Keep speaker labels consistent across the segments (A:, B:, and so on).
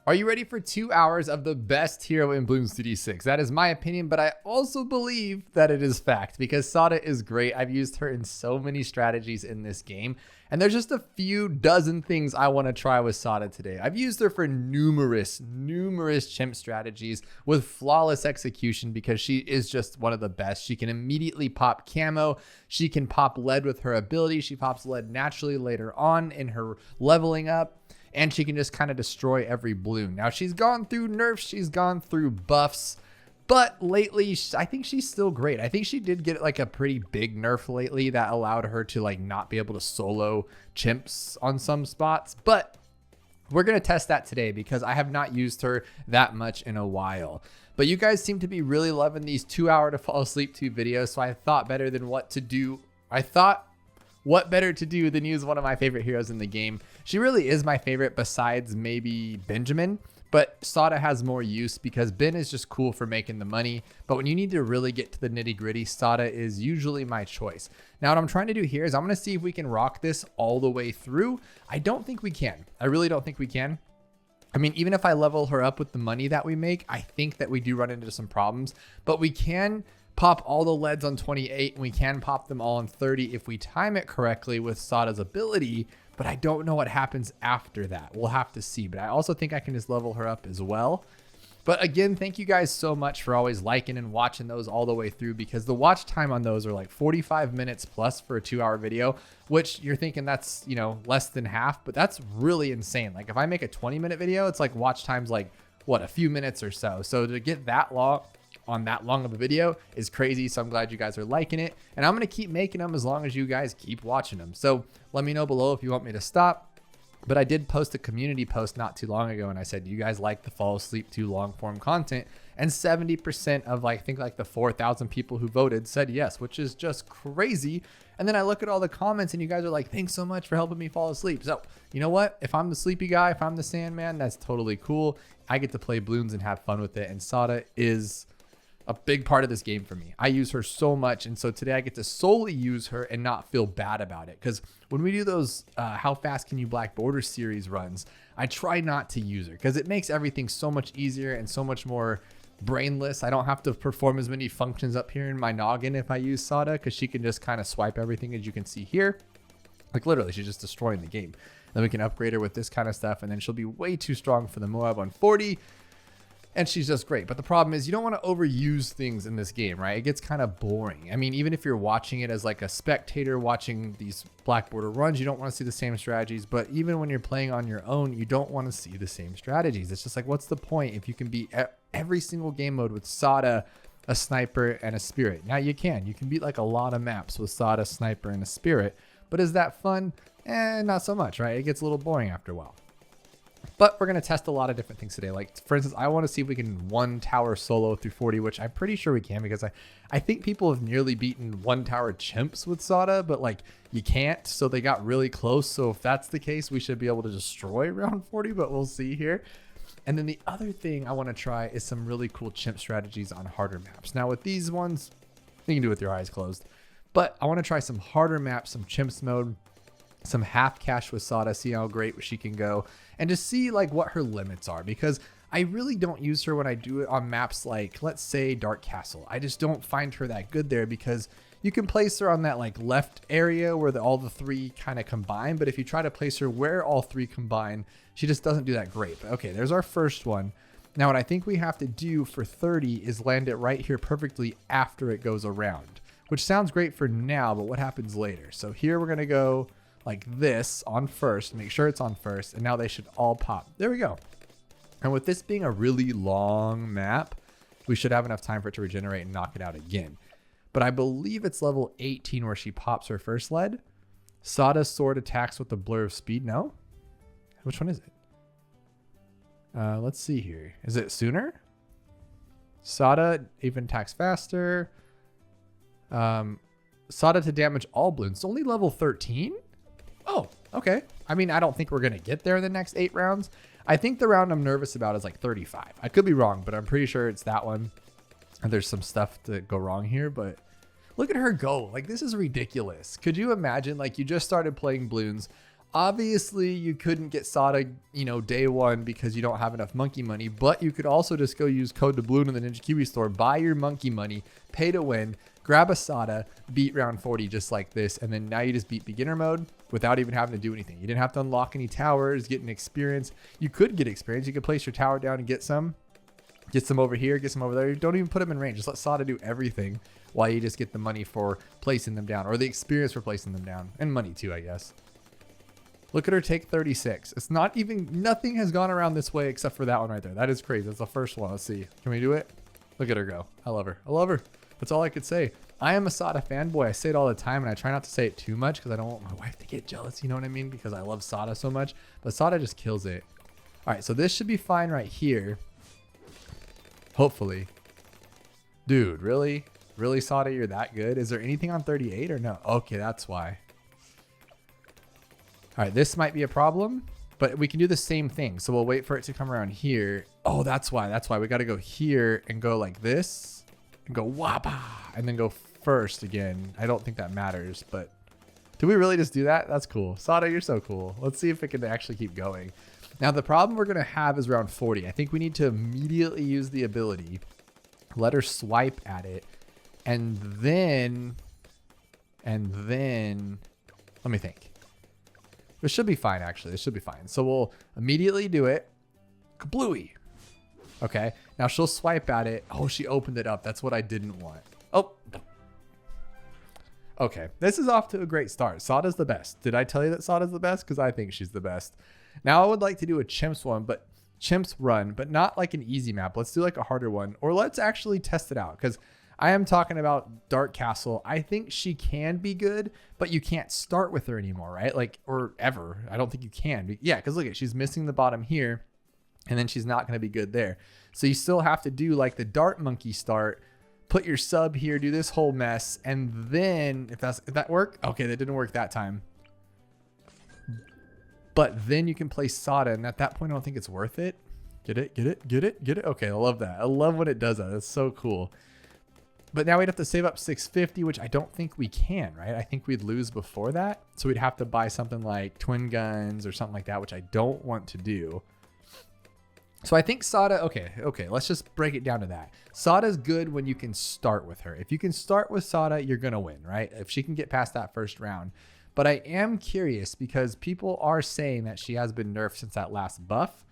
A: Are you ready for 2 hours of the best hero in Bloons TD6? That is my opinion, but I also believe that it is fact because Sauda is great. I've used her in so many strategies in this game, and there's just a few dozen things I want to try with Sauda today. I've used her for numerous chimp strategies with flawless execution because she is just one of the best. She can immediately pop camo. She can pop lead with her ability. She pops lead naturally later on in her leveling up. And she can just kind of destroy every bloon. Now, she's gone through nerfs, she's gone through buffs, but lately, I think she's still great. I think she did get like a pretty big nerf lately that allowed her to like not be able to solo chimps on some spots. But we're going to test that today because I have not used her that much in a while. But you guys seem to be really loving these 2 hour to fall asleep to videos, so I thought better than what to do. What better to do than use one of my favorite heroes in the game? She really is my favorite besides maybe Benjamin, but Sauda has more use because Ben is just cool for making the money. But when you need to really get to the nitty gritty, Sauda is usually my choice. Now what I'm trying to do here is I'm going to see if we can rock this all the way through. I don't think we can. I really don't think we can. I mean, even if I level her up with the money that we make, I think that we do run into some problems, but we can pop all the leads on 28 and we can pop them all on 30 if we time it correctly with Sauda's ability, but I don't know what happens after that. We'll have to see, but I also think I can just level her up as well. But again, thank you guys so much for always liking and watching those all the way through because the watch time on those are like 45 minutes plus for a 2 hour video, which you're thinking that's, you know, less than half, but that's really insane. Like if I make a 20-minute video, it's like watch time's like what, a few minutes or so. So to get that long on that long of a video is crazy. So I'm glad you guys are liking it, and I'm going to keep making them as long as you guys keep watching them. So let me know below if you want me to stop. But I did post a community post not too long ago and I said, you guys like the fall asleep to long form content, and 70% of I think like the 4,000 people who voted said yes, which is just crazy. And then I look at all the comments and you guys are like, thanks so much for helping me fall asleep. So you know what, if I'm the sleepy guy, if I'm the Sandman, that's totally cool. I get to play Bloons and have fun with it, and Sauda is a big part of this game for me. I use her so much, and so today I get to solely use her and not feel bad about it. Because when we do those how fast can you black border series runs, I try not to use her because it makes everything so much easier and so much more brainless. I don't have to perform as many functions up here in my noggin if I use Sauda, because she can just kind of swipe everything, as you can see here. Like literally, she's just destroying the game. Then we can upgrade her with this kind of stuff, and then she'll be way too strong for the Moab on 40. And she's just great. But the problem is you don't want to overuse things in this game, right? It gets kind of boring. I mean, even if you're watching it as like a spectator watching these black border runs, you don't want to see the same strategies. But even when you're playing on your own, you don't want to see the same strategies. It's just like, what's the point if you can beat every single game mode with Sauda, a sniper, and a spirit? Now you can beat like a lot of maps with Sauda, sniper, and a spirit. But is that fun? Not so much, right? It gets a little boring after a while. But we're going to test a lot of different things today. Like, for instance, I want to see if we can one tower solo through 40, which I'm pretty sure we can, because I think people have nearly beaten one tower chimps with Sauda, but like you can't. So they got really close. So if that's the case, we should be able to destroy round 40, but we'll see here. And then the other thing I want to try is some really cool chimp strategies on harder maps. Now with these ones, you can do it with your eyes closed, but I want to try some harder maps, some chimps mode, some half cash with Sauda, see how great she can go, and just see like what her limits are, because I really don't use her when I do it on maps like, let's say, Dark Castle. I just don't find her that good there because you can place her on that like left area where all the three kind of combine, but if you try to place her where all three combine, she just doesn't do that great. But okay, there's our first one. Now what I think we have to do for 30 is land it right here perfectly after it goes around, which sounds great for now, but what happens later? So here we're gonna go like this on first, make sure it's on first, and now they should all pop. There we go. And with this being a really long map, we should have enough time for it to regenerate and knock it out again. But I believe it's level 18 where she pops her first lead. Sauda's sword attacks with the blur of speed. No? Which one is it? Let's see here. Is it sooner? Sauda even attacks faster. Sauda to damage all bloons. It's only level 13? Oh, okay. I mean, I don't think we're going to get there in the next 8 rounds. I think the round I'm nervous about is like 35. I could be wrong, but I'm pretty sure it's that one. And there's some stuff to go wrong here, but look at her go. Like, this is ridiculous. Could you imagine, like, you just started playing Bloons. Obviously, you couldn't get Sauda, day one because you don't have enough monkey money, but you could also just go use code Dabloon in the Ninja Kiwi store, buy your monkey money, pay to win, grab a Sauda, beat round 40 just like this, and then now you just beat beginner mode without even having to do anything. You didn't have to unlock any towers, get an experience. You could get experience. You could place your tower down and get some. Get some over here, get some over there. Don't even put them in range. Just let Sauda do everything while you just get the money for placing them down, or the experience for placing them down, and money too, I guess. Look at her take 36. It's not even, nothing has gone around this way except for that one right there. That is crazy. That's the first one. Let's see. Can we do it? Look at her go. I love her. I love her. That's all I could say. I am a Sauda fanboy. I say it all the time, and I try not to say it too much because I don't want my wife to get jealous. You know what I mean? Because I love Sauda so much. But Sauda just kills it. All right, so this should be fine right here. Hopefully. Dude, really? Really, Sauda, you're that good? Is there anything on 38 or no? Okay, that's why. All right, this might be a problem, but we can do the same thing. So we'll wait for it to come around here. Oh, that's why. That's why we got to go here and go like this and go wapa and then go first again. I don't think that matters, but do we really just do that? That's cool. Sauda, you're so cool. Let's see if it can actually keep going. Now, the problem we're going to have is round 40. I think we need to immediately use the ability, let her swipe at it, and then, let me think. This should be fine, actually. This should be fine. So we'll immediately do it. Kablooey. Okay. Now she'll swipe at it. Oh, she opened it up. That's what I didn't want. Oh. Okay. This is off to a great start. Sauda's the best. Did I tell you that Sauda's the best? Because I think she's the best. Now I would like to do a chimps one, but chimps run, but not like an easy map. Let's do like a harder one, or let's actually test it out. Because I am talking about Dark Castle. I think she can be good, but you can't start with her anymore, right? Like, or ever. I don't think you can. Yeah, because look at, she's missing the bottom here, and then she's not going to be good there. So you still have to do like the Dart Monkey start, put your sub here, do this whole mess, and then if that worked, okay, that didn't work that time. But then you can play Sauda, and at that point, I don't think it's worth it. Get it, get it, get it, get it. Okay, I love that. I love when it does that. That's so cool. But now we'd have to save up 650, which I don't think we can, right? I think we'd lose before that. So we'd have to buy something like twin guns or something like that, which I don't want to do. So I think Sauda, okay, let's just break it down to that. Sauda's good when you can start with her. If you can start with Sauda, you're going to win, right? If she can get past that first round. But I am curious because people are saying that she has been nerfed since that last buff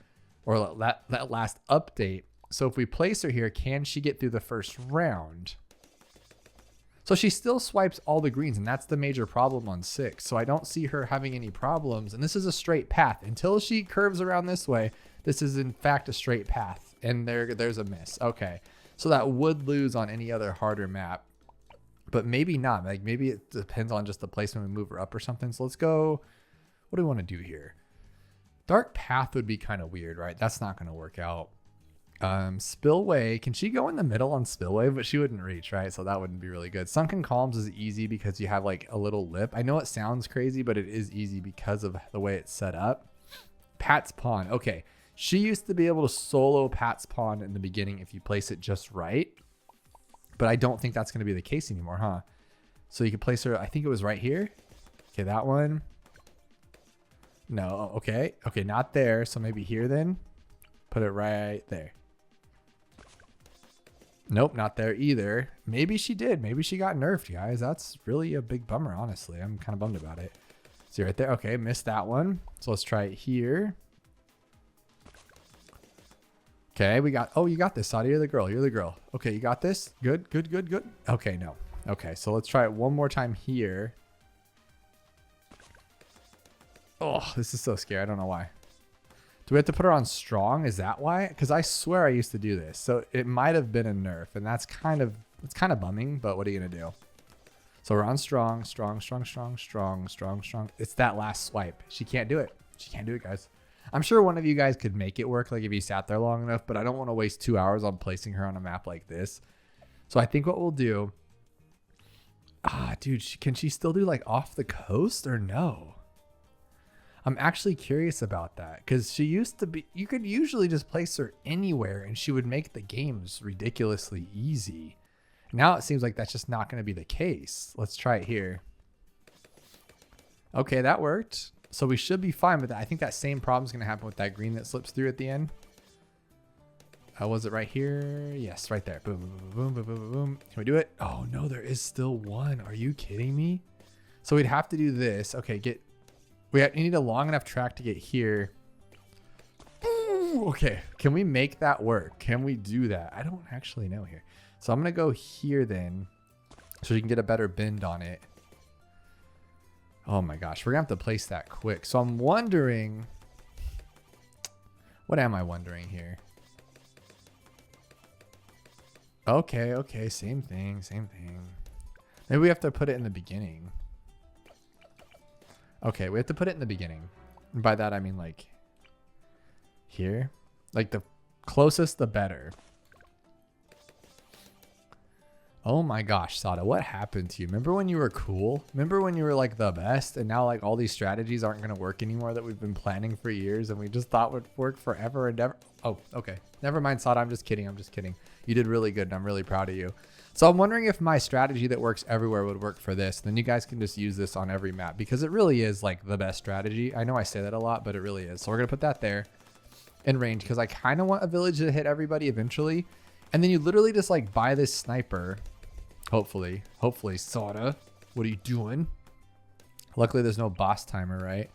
A: or that last update. So if we place her here, can she get through the first round? So she still swipes all the greens, and that's the major problem on 6. So I don't see her having any problems. And this is a straight path. Until she curves around this way, this is in fact a straight path. And there's a miss. Okay. So that would lose on any other harder map. But maybe not. Like maybe it depends on just the placement we move her up or something. So let's go. What do we want to do here? Dark Path would be kind of weird, right? That's not going to work out. Spillway, can she go in the middle on Spillway? But she wouldn't reach, right? So that wouldn't be really good. Sunken Calms is easy because you have like a little lip. I know it sounds crazy, but it is easy because of the way it's set up. Pat's Pawn. Okay. She used to be able to solo Pat's Pawn in the beginning if you place it just right. But I don't think that's going to be the case anymore, huh? So you can place her, I think it was right here. Okay, that one. No, okay. Okay, not there. So maybe here then. Put it right there. Nope, not there either. Maybe she did. Maybe she got nerfed, guys. That's really a big bummer, honestly. I'm kind of bummed about it. See right there. Okay, missed that one. So let's try it here. Okay, we got, oh, you got this, Sauda. You're the girl. You're the girl. Okay, you got this. Good, good, good, good. Okay, no. Okay, so let's try it one more time here. Oh, this is so scary. I don't know why. Do we have to put her on strong? Is that why? Because I swear I used to do this. So it might have been a nerf, and that's kind of, it's kind of bumming, but what are you going to do? So we're on strong, strong, strong, strong, strong, strong, strong. It's that last swipe. She can't do it. She can't do it, guys. I'm sure one of you guys could make it work, like if you sat there long enough, but I don't want to waste 2 hours on placing her on a map like this. So I think what we'll do, dude, can she still do like off the coast or no? I'm actually curious about that because she used to be, you could usually just place her anywhere and she would make the games ridiculously easy. Now it seems like that's just not going to be the case. Let's try it here. Okay, that worked. So we should be fine with that. I think that same problem is going to happen with that green that slips through at the end. Was it right here? Yes, right there. Boom, boom, boom, boom, boom, boom, boom. Can we do it? Oh no, there is still one. Are you kidding me? So we'd have to do this. Okay, we need a long enough track to get here. Ooh, okay, can we make that work? Can we do that? I don't actually know here. So I'm gonna go here then, so you can get a better bend on it. Oh my gosh, we're gonna have to place that quick. So I'm wondering, what am I wondering here? Okay, same thing. Maybe we have to put it in the beginning. Okay, we have to put it in the beginning. And by that, I mean like here. Like the closest, the better. Oh my gosh, Sauda, what happened to you? Remember when you were cool? Remember when you were like the best? And now like all these strategies aren't going to work anymore that we've been planning for years and we just thought would work forever and ever. Oh, okay. Never mind, Sauda. I'm just kidding. You did really good and I'm really proud of you. So I'm wondering if my strategy that works everywhere would work for this. Then you guys can just use this on every map because it really is like the best strategy. I know I say that a lot, but it really is. So we're going to put that there in range because I kind of want a village to hit everybody eventually. And then you literally just like buy this sniper. Hopefully, Sauda, what are you doing? Luckily, there's no boss timer, right?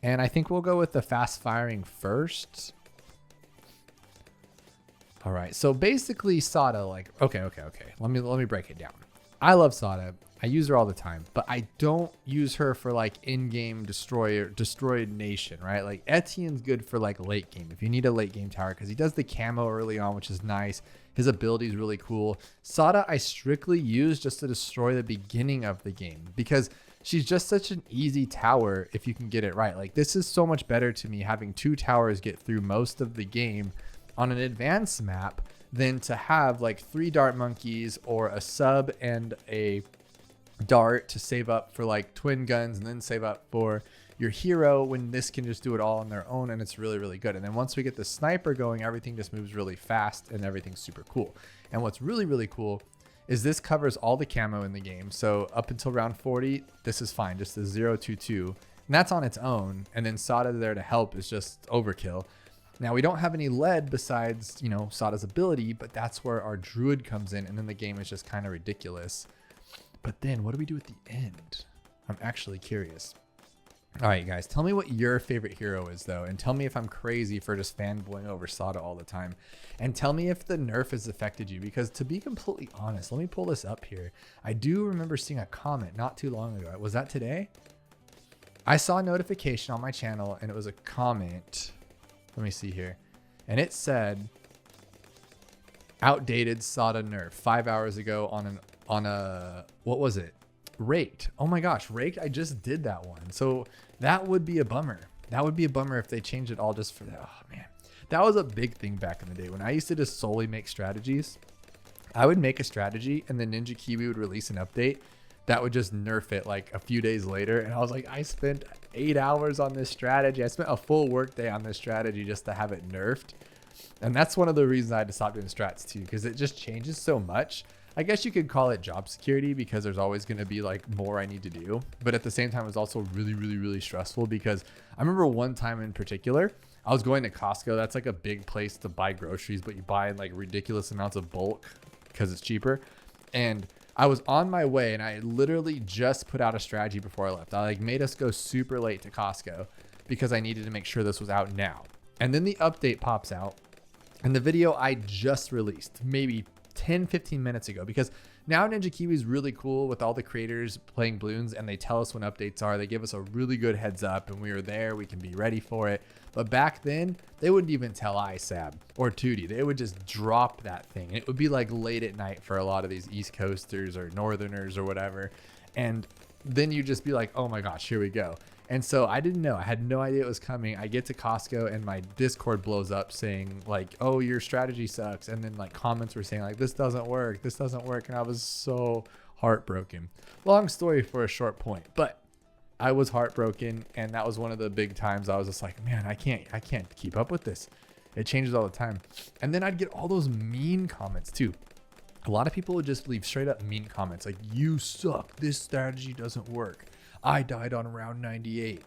A: And I think we'll go with the fast firing first. All right, so basically Sauda, like, okay. Let me break it down. I love Sauda. I use her all the time, but I don't use her for like in-game destroy nation, right? Like Etienne's good for like late game. If you need a late game tower, because he does the camo early on, which is nice. His ability is really cool. Sauda I strictly use just to destroy the beginning of the game because she's just such an easy tower if you can get it right. Like this is so much better to me having 2 towers get through most of the game on an advanced map than to have like 3 dart monkeys or a sub and a dart to save up for like twin guns and then save up for your hero when this can just do it all on their own and it's really, really good. And then once we get the sniper going, everything just moves really fast and everything's super cool. And what's really, really cool is this covers all the camo in the game. So up until round 40, this is fine, just the 0-2-2. And that's on its own. And then Sauda there to help is just overkill. Now we don't have any lead besides, you know, Sauda's ability, but that's where our druid comes in. And then the game is just kind of ridiculous. But then what do we do at the end? I'm actually curious. All right, guys, tell me what your favorite hero is, though, and tell me if I'm crazy for just fanboying over Sauda all the time. And tell me if the nerf has affected you, because to be completely honest, let me pull this up here. I do remember seeing a comment not too long ago. Was that today? I saw a notification on my channel, and it was a comment. Let me see here. And it said, outdated Sauda nerf 5 hours ago on a, what was it? Raked. Oh my gosh, Raked. I just did that one. So that would be a bummer. That would be a bummer if they changed it all just for that. Oh man, that was a big thing back in the day when I used to just solely make strategies. I would make a strategy and then Ninja Kiwi would release an update that would just nerf it like a few days later. And I was like, I spent 8 hours on this strategy. I spent a full work day on this strategy just to have it nerfed. And that's one of the reasons I had to stop doing strats too, because it just changes so much. I guess you could call it job security because there's always going to be like more I need to do. But at the same time, it was also really, really, really stressful because I remember one time in particular, I was going to Costco. That's like a big place to buy groceries, but you buy in like ridiculous amounts of bulk because it's cheaper. And I was on my way and I literally just put out a strategy before I left. I like made us go super late to Costco because I needed to make sure this was out now. And then the update pops out and the video I just released, maybe 10-15 minutes ago, because now Ninja Kiwi is really cool with all the creators playing Bloons and they tell us when updates are. They give us a really good heads up and we are there, we can be ready for it. But back then they wouldn't even tell ISAB or Tootie. They would just drop that thing. It would be like late at night for a lot of these East Coasters or Northerners or whatever, and then you just be like, oh my gosh, here we go. And so I didn't know. I had no idea it was coming. I get to Costco and my Discord blows up saying like, oh, your strategy sucks. And then like comments were saying like, this doesn't work. This doesn't work. And I was so heartbroken. Long story for a short point, but I was heartbroken. And that was one of the big times I was just like, man, I can't keep up with this. It changes all the time. And then I'd get all those mean comments too. A lot of people would just leave straight up mean comments like, you suck. This strategy doesn't work. I died on round 98.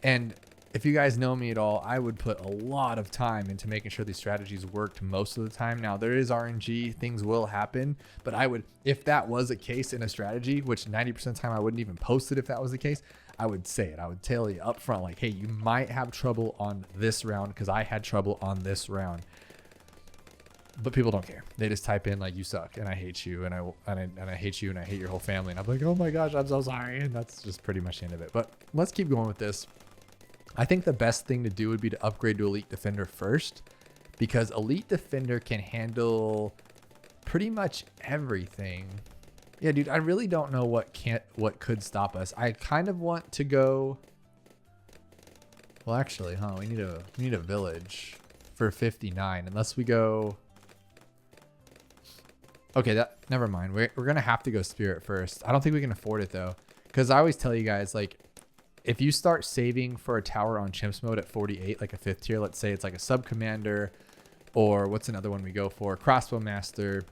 A: And if you guys know me at all, I would put a lot of time into making sure these strategies worked most of the time. Now there is RNG, things will happen, but I would, if that was a case in a strategy, which 90% of the time I wouldn't even post it if that was the case, I would say it. I would tell you up front, like, hey, you might have trouble on this round because I had trouble on this round. But people don't care. They just type in like, you suck and I hate you and I hate you and I hate your whole family. And I'm like, oh my gosh, I'm so sorry. And that's just pretty much the end of it. But let's keep going with this. I think the best thing to do would be to upgrade to Elite Defender first, because Elite Defender can handle pretty much everything. Yeah, dude, I really don't know what could stop us. I kind of want to go. Well, actually, we need a village for 59 unless we go. Okay, never mind. We're gonna have to go Spirit first. I don't think we can afford it though, because I always tell you guys, like, if you start saving for a tower on Chimps mode at 48, like a 5th tier, let's say it's like a Sub Commander, or what's another one we go for? Crossbow Master,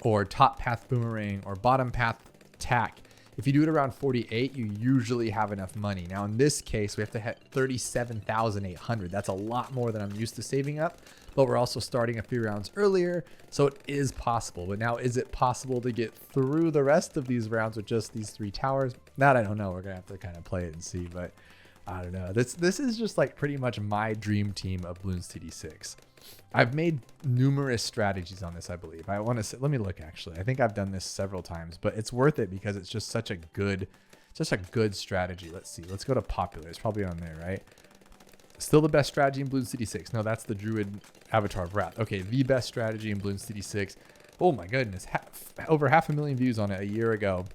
A: or Top Path Boomerang, or Bottom Path Tack. If you do it around 48, you usually have enough money. Now in this case, we have to hit 37,800. That's a lot more than I'm used to saving up, but we're also starting a few rounds earlier, so it is possible. But now, is it possible to get through the rest of these rounds with just these 3 towers? That I don't know. We're gonna have to kind of play it and see, but I don't know. This is just like pretty much my dream team of Bloons TD6. I've made numerous strategies on this, I believe. I want to say, let me look actually. I think I've done this several times, but it's worth it because it's just such a good strategy. Let's see. Let's go to popular. It's probably on there, right? Still the best strategy in Bloons TD6. No, that's the Druid Avatar of Wrath. Okay, the best strategy in Bloons TD6. Oh my goodness, over 500,000 views on it a year ago.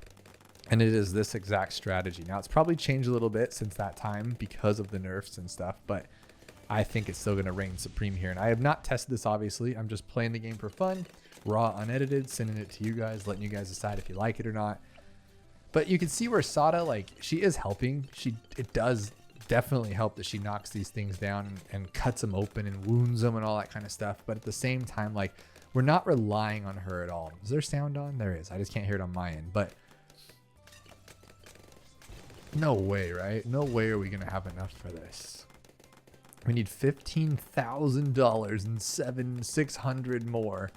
A: And it is this exact strategy. Now, it's probably changed a little bit since that time because of the nerfs and stuff, but I think it's still going to reign supreme here. And I have not tested this, obviously. I'm just playing the game for fun, raw, unedited, sending it to you guys, letting you guys decide if you like it or not. But you can see where Sauda, like, she is helping. It does definitely help that she knocks these things down and cuts them open and wounds them and all that kind of stuff. But at the same time, like, we're not relying on her at all. Is there sound on? There is. I just can't hear it on my end. But no way, right? No way are we going to have enough for this. We need $15,000 and 600 more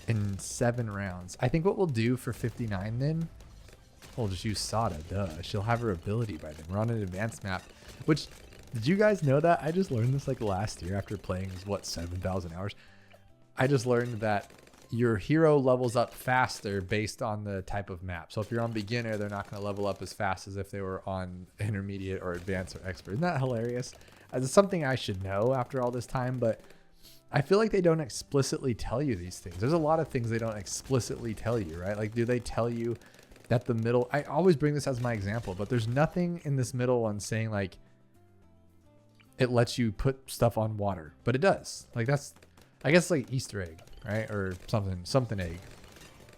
A: in 7 rounds. I think what we'll do for 59 then, we'll just use Sauda, duh. She'll have her ability by then. We're on an advanced map, which, did you guys know that? I just learned this like last year after playing, what, 7,000 hours? I just learned that your hero levels up faster based on the type of map. So if you're on beginner, they're not going to level up as fast as if they were on intermediate or advanced or expert. Isn't that hilarious? It's something I should know after all this time, but I feel like they don't explicitly tell you these things. There's a lot of things they don't explicitly tell you, right? Like, do they tell you that the middle, I always bring this as my example, but there's nothing in this middle one saying like it lets you put stuff on water, but it does. Like, that's, I guess, like Easter egg, right? Or something egg.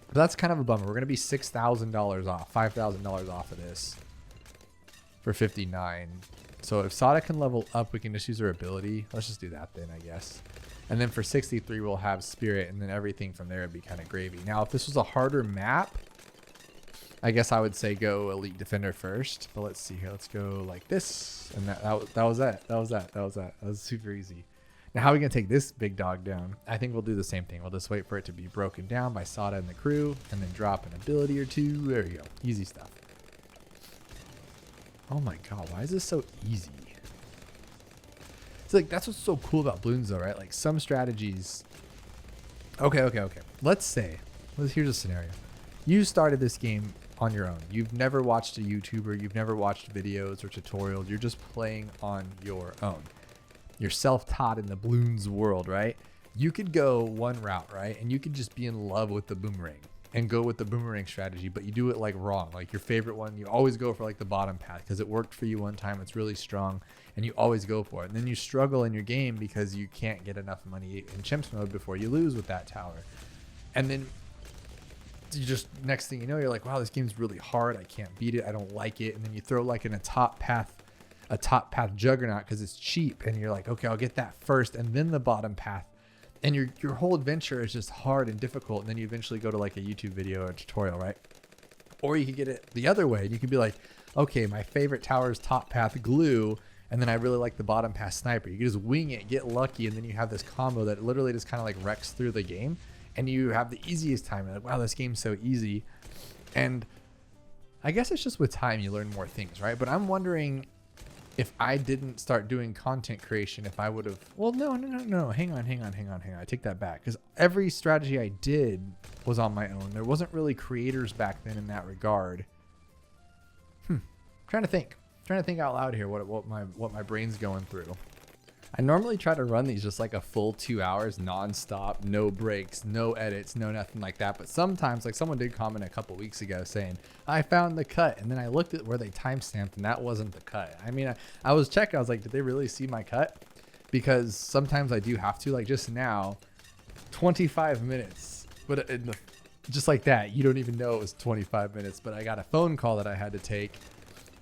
A: But that's kind of a bummer. We're going to be $6,000 off, $5,000 off of this for 59. So if Sauda can level up, we can just use her ability. Let's just do that then, I guess. And then for 63, we'll have Spirit, and then everything from there would be kind of gravy. Now, if this was a harder map, I guess I would say go Elite Defender first. But let's see here. Let's go like this. And that was that. That was super easy. Now, how are we going to take this big dog down? I think we'll do the same thing. We'll just wait for it to be broken down by Sauda and the crew, and then drop an ability or 2. There you go. Easy stuff. Oh my god, why is this so easy? It's like, that's what's so cool about Bloons though, right? Like, some strategies. Okay. Let's say, here's a scenario. You started this game on your own. You've never watched a YouTuber. You've never watched videos or tutorials. You're just playing on your own. You're self-taught in the Bloons world, right? You could go one route, right? And you could just be in love with the boomerang and go with the boomerang strategy, but you do it like wrong. Like your favorite one, you always go for like the bottom path because it worked for you one time. It's really strong and you always go for it. And then you struggle in your game because you can't get enough money in chimps mode before you lose with that tower. And then you just, next thing you know, you're like, wow, this game's really hard. I can't beat it. I don't like it. And then you throw like in a top path juggernaut because it's cheap. And you're like, okay, I'll get that first and then the bottom path. And your whole adventure is just hard and difficult. And then you eventually go to like a YouTube video or a tutorial, right? Or you could get it the other way. And you could be like, okay, my favorite tower is top path glue, and then I really like the bottom path sniper. You can just wing it, get lucky, and then you have this combo that literally just kind of like wrecks through the game, and you have the easiest time. You're like, wow, this game's so easy. And I guess it's just with time you learn more things, right? But I'm wondering if I didn't start doing content creation, if I would have, well, no, hang on. I take that back, because every strategy I did was on my own. There wasn't really creators back then in that regard. Trying to think out loud here what my brain's going through. I normally try to run these just like a full 2 hours nonstop, no breaks, no edits, no nothing like that. But sometimes, like someone did comment a couple weeks ago saying, I found the cut. And then I looked at where they timestamped and that wasn't the cut. I mean, I was checking. I was like, did they really see my cut? Because sometimes I do have to, like just now, 25 minutes. But just like that, you don't even know it was 25 minutes. But I got a phone call that I had to take.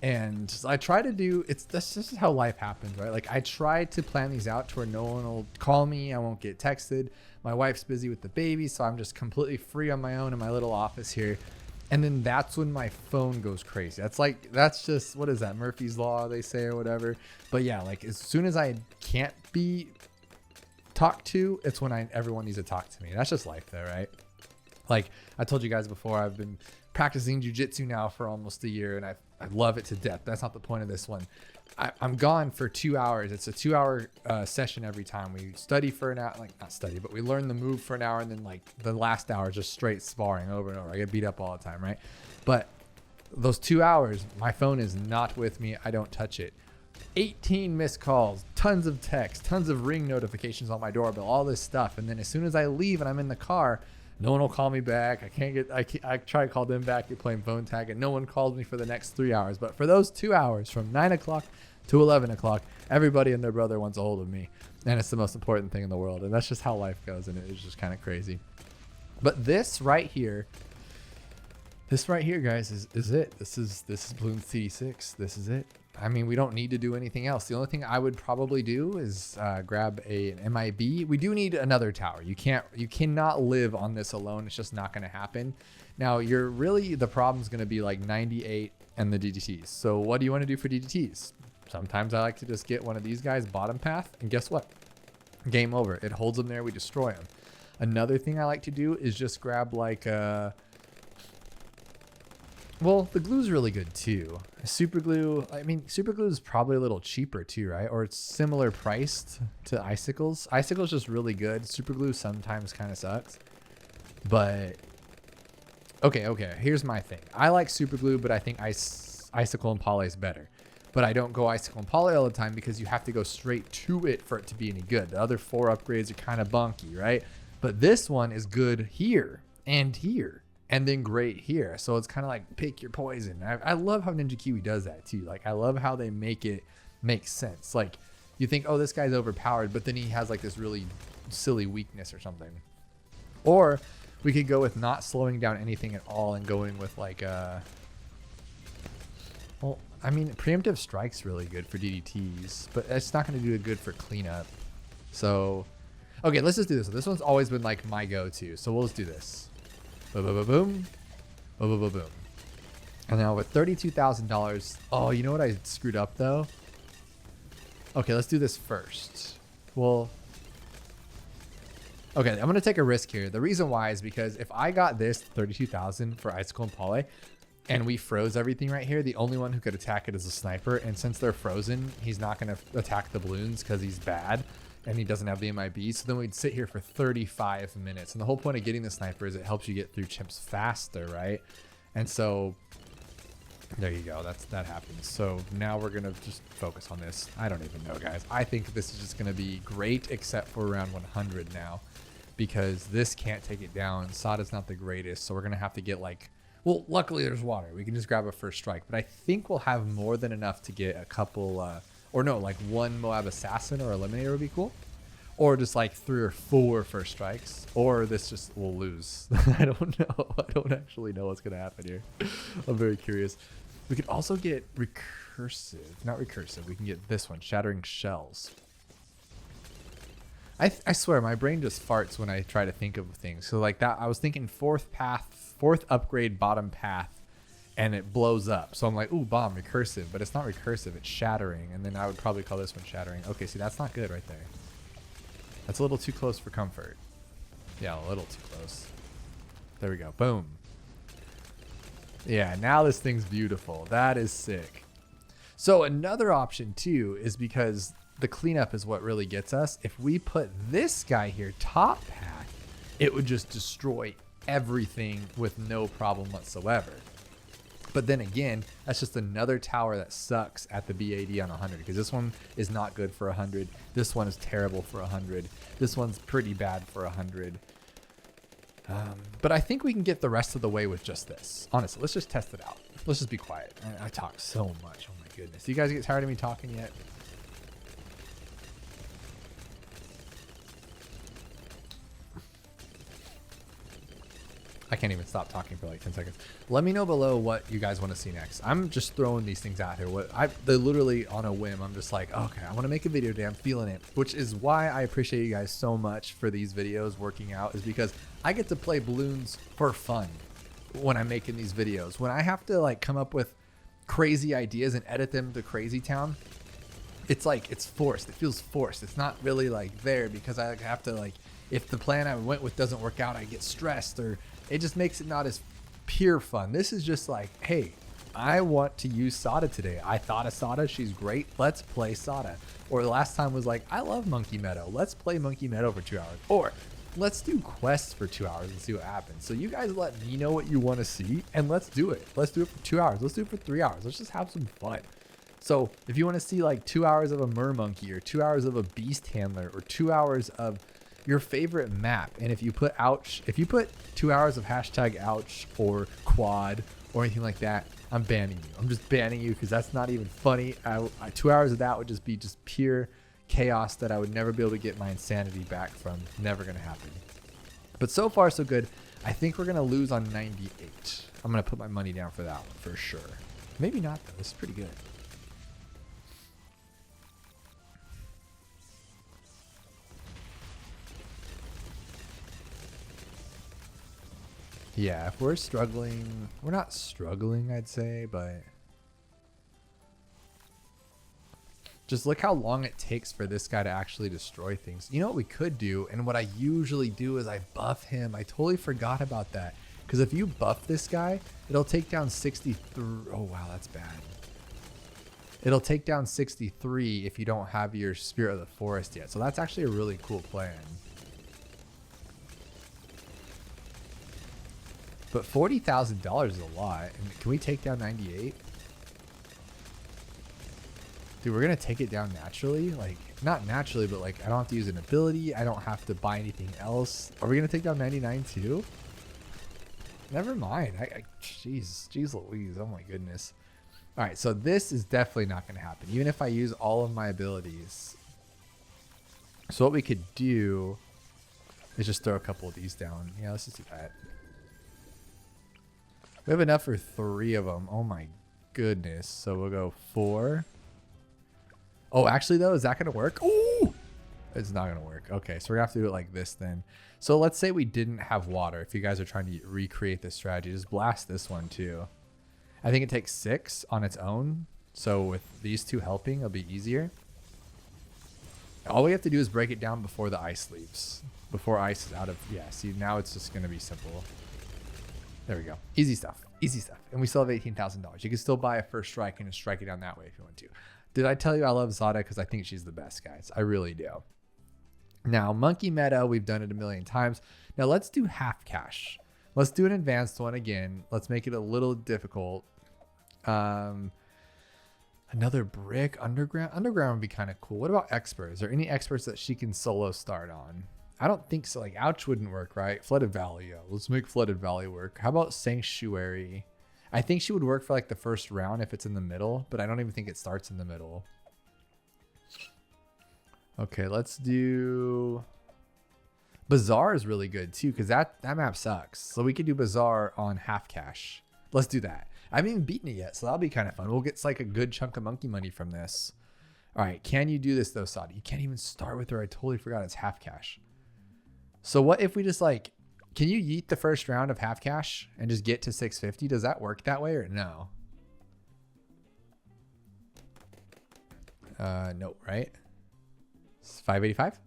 A: And I try to do, that's just how life happens, right? Like I try to plan these out to where no one will call me. I won't get texted. My wife's busy with the baby, so I'm just completely free on my own in my little office here. And then that's when my phone goes crazy. That's just, what is that? Murphy's Law, they say, or whatever. But yeah, like as soon as I can't be talked to, it's when everyone needs to talk to me. That's just life though, right? Like I told you guys before, I've been practicing jujitsu now for almost a year, and I love it to death. That's not the point of this one. I'm gone for 2 hours. It's a 2-hour session every time. We study for an hour, like not study, but we learn the move for an hour, and then like the last hour is just straight sparring over and over. I get beat up all the time, right? But those 2 hours, my phone is not with me. I don't touch it. 18 missed calls, tons of texts, tons of ring notifications on my doorbell, all this stuff. And then as soon as I leave and I'm in the car, no one will call me back. I try to call them back. You're playing phone tag, and no one called me for the next 3 hours. But for those 2 hours, from 9 o'clock to 11 o'clock, everybody and their brother wants a hold of me. And it's the most important thing in the world. And that's just how life goes. And it's just kind of crazy. But this right here, guys, is it. This is Bloons TD6. This is it. I mean, we don't need to do anything else. The only thing I would probably do is grab an MIB. We do need another tower. You cannot live on this alone. It's just not going to happen. Now, the problem is going to be like 98 and the DDTs. So what do you want to do for DDTs? Sometimes I like to just get one of these guys bottom path, and guess what? Game over. It holds them there. We destroy them. Another thing I like to do is just grab like well, the glue's really good too. Super glue, I mean, super glue is probably a little cheaper too, right? Or it's similar priced to icicles. Icicle's just really good. Super glue sometimes kind of sucks. But okay, here's my thing. I like super glue, but I think icicle and poly is better. But I don't go icicle and poly all the time because you have to go straight to it for it to be any good. The other 4 upgrades are kind of bonky, right? But this one is good here and here. And then great here. So it's kind of like pick your poison. I love how Ninja Kiwi does that too. Like I love how they make it make sense. Like you think, oh, this guy's overpowered, but then he has like this really silly weakness or something. Or we could go with not slowing down anything at all and going with like well, I mean, preemptive strike's really good for DDTs, but it's not going to do it good for cleanup. So, okay, let's just do this. This one's always been like my go-to. So we'll just do this. Boom, boom, boom, boom, boom, boom, boom. And now with $32,000. Oh, you know what I screwed up though? Okay, let's do this first. Well, okay, I'm gonna take a risk here. The reason why is because if I got this 32,000 for icicle and poly, and we froze everything right here, the only one who could attack it is a sniper. And since they're frozen, he's not gonna attack the balloons because he's bad. And he doesn't have the MIB, so then we'd sit here for 35 minutes. And the whole point of getting the sniper is it helps you get through chimps faster, right? And so there you go. That happens. So now we're gonna just focus on this. I don't even know, guys. I think this is just gonna be great, except for around 100 now, because this can't take it down. Sauda's not the greatest, so we're gonna have to get like, well, luckily there's water. We can just grab a first strike, but I think we'll have more than enough to get a couple. Or no, like 1 Moab Assassin or Eliminator would be cool. Or just like 3 or 4 first strikes. Or this just will lose. I don't know. I don't actually know what's going to happen here. I'm very curious. We could also get recursive. Not recursive. We can get this one, Shattering Shells. I swear, my brain just farts when I try to think of things. So like that, I was thinking 4th upgrade, bottom path. and it blows up. So I'm like, ooh, bomb, recursive, but it's not recursive, it's shattering. And then I would probably call this one shattering. Okay, see, that's not good right there. That's a little too close for comfort. Yeah, a little too close. There we go, boom. Yeah, now this thing's beautiful. That is sick. So another option too is because the cleanup is what really gets us. If we put this guy here, top path, it would just destroy everything with no problem whatsoever. But then again, that's just another tower that sucks at the BAD on 100, because this one is not good for 100. This one is terrible for 100. This one's pretty bad for 100. But I think we can get the rest of the way with just this. Honestly, let's just test it out. Let's just be quiet. I talk so much. Oh my goodness. Do you guys get tired of me talking yet? I can't even stop talking for like 10 seconds. Let me know below what you guys want to see next. I'm just throwing these things out here. They're literally on a whim. I'm just like, okay, I want to make a video today. I'm feeling it, which is why I appreciate you guys so much for these videos working out, is because I get to play Bloons for fun when I'm making these videos. When I have to like come up with crazy ideas and edit them to crazy town, it's like, it's forced. It feels forced. It's not really like there, because I have to, like, if the plan I went with doesn't work out, I get stressed, or it just makes it not as pure fun. This is just like, hey, I want to use Sauda today. I thought of Sauda. She's great. Let's play Sauda. Or the last time was like, I love Monkey Meadow. Let's play Monkey Meadow for 2 hours. Or let's do quests for 2 hours and see what happens. So you guys let me know what you want to see, and let's do it. Let's do it for 2 hours. Let's do it for 3 hours. Let's just have some fun. So if you want to see like 2 hours of a mermonkey, or 2 hours of a beast handler, or 2 hours of your favorite map, and if you put 2 hours of hashtag ouch or quad or anything like that, I'm banning you. I'm just banning you, because that's not even funny. 2 hours of that would just be just pure chaos that I would never be able to get my insanity back from. Never gonna happen. But so far so good. I think we're gonna lose on 98. I'm gonna put my money down for that one for sure. Maybe not though. This is pretty good. Yeah, if we're struggling, we're not struggling, I'd say, but just look how long it takes for this guy to actually destroy things. You know what we could do, and what I usually do is I buff him. I totally forgot about that, because if you buff this guy, it'll take down 63. Oh, wow, that's bad. It'll take down 63 if you don't have your Spirit of the Forest yet. So that's actually a really cool plan. But $40,000 is a lot. And can we take down 98? Dude, we're going to take it down naturally. Like, not naturally, but like, I don't have to use an ability. I don't have to buy anything else. Are we going to take down 99 too? Never mind. Jeez Louise. Oh my goodness. All right. So this is definitely not going to happen, even if I use all of my abilities. So what we could do is just throw a couple of these down. Yeah, let's just do that. We have enough for 3 of them. Oh my goodness. So we'll go 4. Oh, actually though, is that going to work? Ooh! It's not going to work. Okay, so we're going to have to do it like this then. So let's say we didn't have water. If you guys are trying to recreate this strategy, just blast this one too. I think it takes 6 on its own. So with these 2 helping, it'll be easier. All we have to do is break it down before the ice leaves. Before ice is out of... Yeah, see, now it's just going to be simple. There we go. Easy stuff. Easy stuff. And we still have $18,000. You can still buy a first strike and just strike it down that way if you want to. Did I tell you I love Sauda? Because I think she's the best, guys. I really do. Now, Monkey Meadow, we've done it a million times. Now, let's do Half Cash. Let's do an advanced one again. Let's make it a little difficult. Another brick, underground. Underground would be kind of cool. What about expert? Is there any experts that she can solo start on? I don't think so. Like, ouch wouldn't work, right? Flooded Valley, yo. Let's make Flooded Valley work. How about Sanctuary? I think she would work for like the first round if it's in the middle, but I don't even think it starts in the middle. Okay, let's do... Bazaar is really good too, because that map sucks. So we could do Bazaar on Half Cash. Let's do that. I haven't even beaten it yet, so that'll be kind of fun. We'll get like a good chunk of monkey money from this. All right, can you do this though, Sauda? You can't even start with her. I totally forgot it's Half Cash. So what if we just like can you yeet the first round of half cash and just get to 650? Does that work that way or no? No, right? It's 585?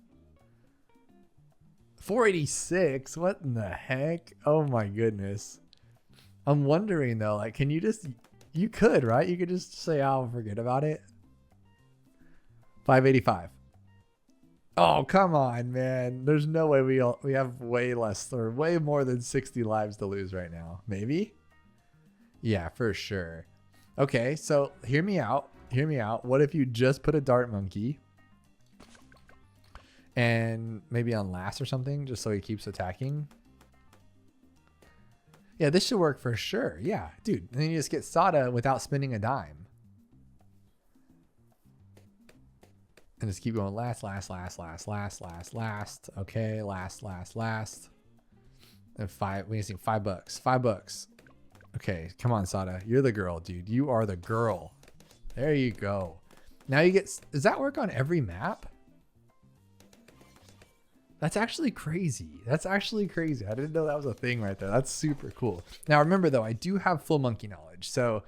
A: 486? What in the heck? Oh my goodness. I'm wondering though, like, can you just, you could, right? You could just say, I'll forget about it. 585. Oh, come on, man. There's no way we have way less or way more than 60 lives to lose right now. Maybe? Yeah, for sure. Okay, so hear me out. Hear me out. What if you just put a dart monkey and maybe on last or something just so he keeps attacking? Yeah, this should work for sure. Yeah, dude. And then you just get Sauda without spending a dime. And just keep going last. Okay, last. And we can see $5. $5. Okay, come on, Sauda. You're the girl, dude. You are the girl. There you go. Now you get, does that work on every map? That's actually crazy. That's actually crazy. I didn't know that was a thing right there. That's super cool. Now remember though, I do have full monkey knowledge. So,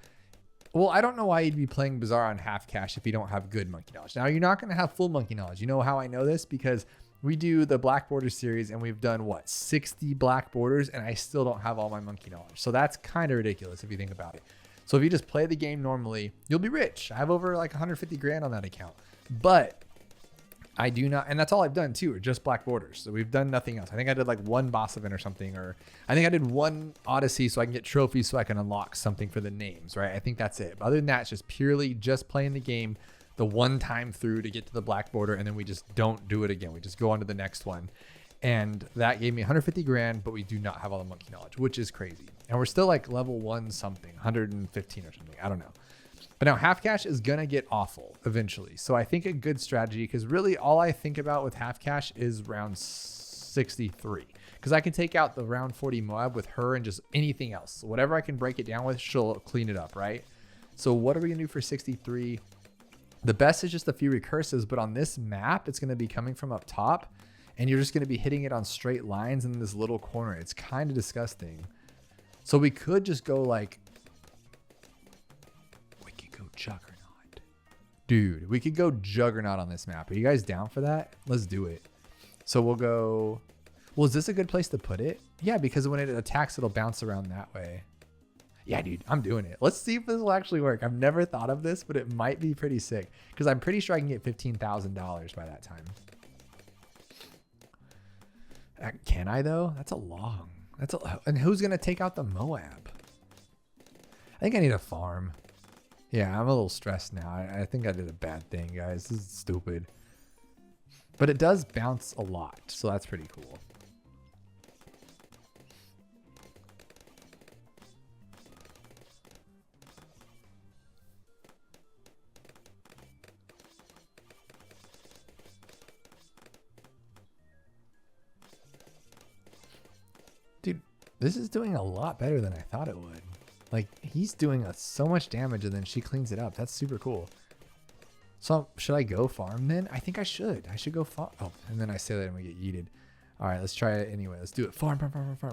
A: well, I don't know why you'd be playing Bazaar on half cash if you don't have good monkey knowledge. Now you're not going to have full monkey knowledge. You know how I know this? Because we do the black border series and we've done what, 60 black borders, and I still don't have all my monkey knowledge. So that's kind of ridiculous if you think about it. So if you just play the game normally, you'll be rich. I have over like 150 grand on that account, but I do not, and that's all I've done too, are just black borders. So we've done nothing else. I think I did like one boss event or something, or I think I did one Odyssey so I can get trophies so I can unlock something for the names, right? I think that's it. But other than that, it's just purely just playing the game the one time through to get to the black border, and then we just don't do it again. We just go on to the next one. And that gave me 150 grand, but we do not have all the monkey knowledge, which is crazy. And we're still like level 1 something, 115 or something. I don't know. But now half cash is going to get awful eventually. So I think a good strategy, because really all I think about with half cash is round 63. Because I can take out the round 40 Moab with her and just anything else. So whatever I can break it down with, she'll clean it up, right? So what are we going to do for 63? The best is just a few recursives, but on this map, it's going to be coming from up top. And you're just going to be hitting it on straight lines in this little corner. It's kind of disgusting. So we could just go like, Juggernaut. Dude, we could go Juggernaut on this map. Are you guys down for that? Let's do it. So we'll go, well, is this a good place to put it? Yeah, because when it attacks, it'll bounce around that way. Yeah, dude, I'm doing it. Let's see if this will actually work. I've never thought of this, but it might be pretty sick because I'm pretty sure I can get $15,000 by that time. Can I though? That's a long. And who's going to take out the Moab? I think I need a farm. Yeah, I'm a little stressed now. I think I did a bad thing, guys. This is stupid. But it does bounce a lot, so that's pretty cool. Dude, this is doing a lot better than I thought it would. Like, he's doing so much damage and then she cleans it up. That's super cool. So should I go farm then? I think I should. I should go farm. Oh, and then I say that and we get yeeted. All right, let's try it anyway. Let's do it. Farm.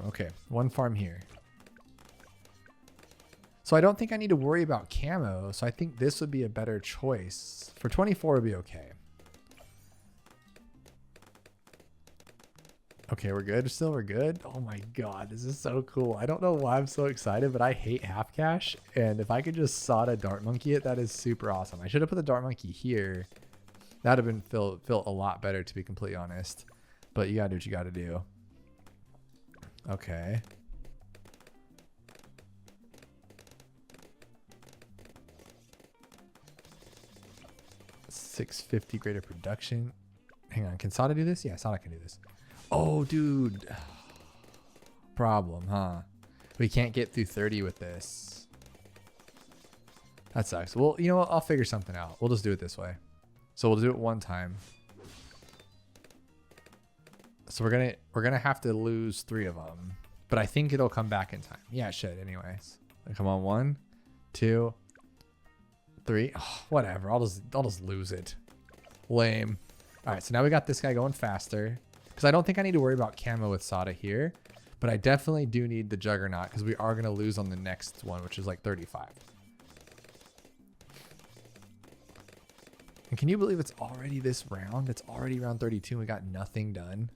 A: Okay, one farm here. So I don't think I need to worry about camo. So I think this would be a better choice. For 24 would be okay. Okay, we're good. Still, we're good. Oh my God, this is so cool. I don't know why I'm so excited, but I hate half cash. And if I could just Sauda dart monkey it, that is super awesome. I should have put the dart monkey here. That'd have been felt a lot better, to be completely honest. But you gotta do what you gotta do. Okay. $650 greater production. Hang on, can Sauda do this? Yeah, Sauda can do this. Oh, dude. Problem, huh? We can't get through 30 with this. That sucks. Well, you know what? I'll figure something out. We'll just do it this way. So we'll do it one time. So we're gonna have to lose 3 of them, but I think it'll come back in time. Yeah, it should. Anyways, come on, 1, 2, 3. Oh, whatever. I'll just lose it. Lame. All right. So now we got this guy going faster. Because I don't think I need to worry about camo with Sauda here. But I definitely do need the Juggernaut because we are going to lose on the next one, which is like 35. And can you believe it's already this round? It's already round 32 and we got nothing done.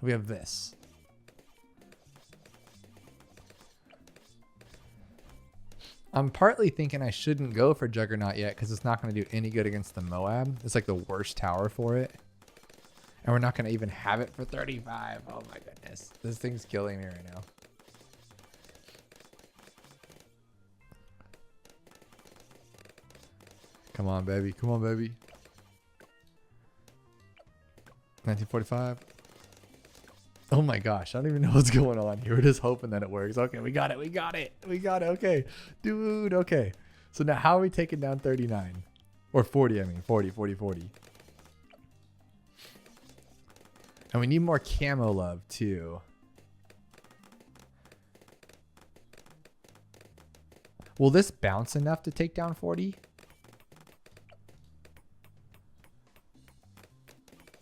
A: We have this. I'm partly thinking I shouldn't go for Juggernaut yet because it's not going to do any good against the Moab. It's like the worst tower for it. And we're not going to even have it for 35. Oh my goodness. This thing's killing me right now. Come on, baby. Come on, baby. 1945. Oh my gosh. I don't even know what's going on here. We're just hoping that it works. Okay, we got it. We got it. We got it. Okay. Dude, okay. So now how are we taking down 39? Or 40, I mean. 40, 40, 40. And we need more camo love too. Will this bounce enough to take down 40?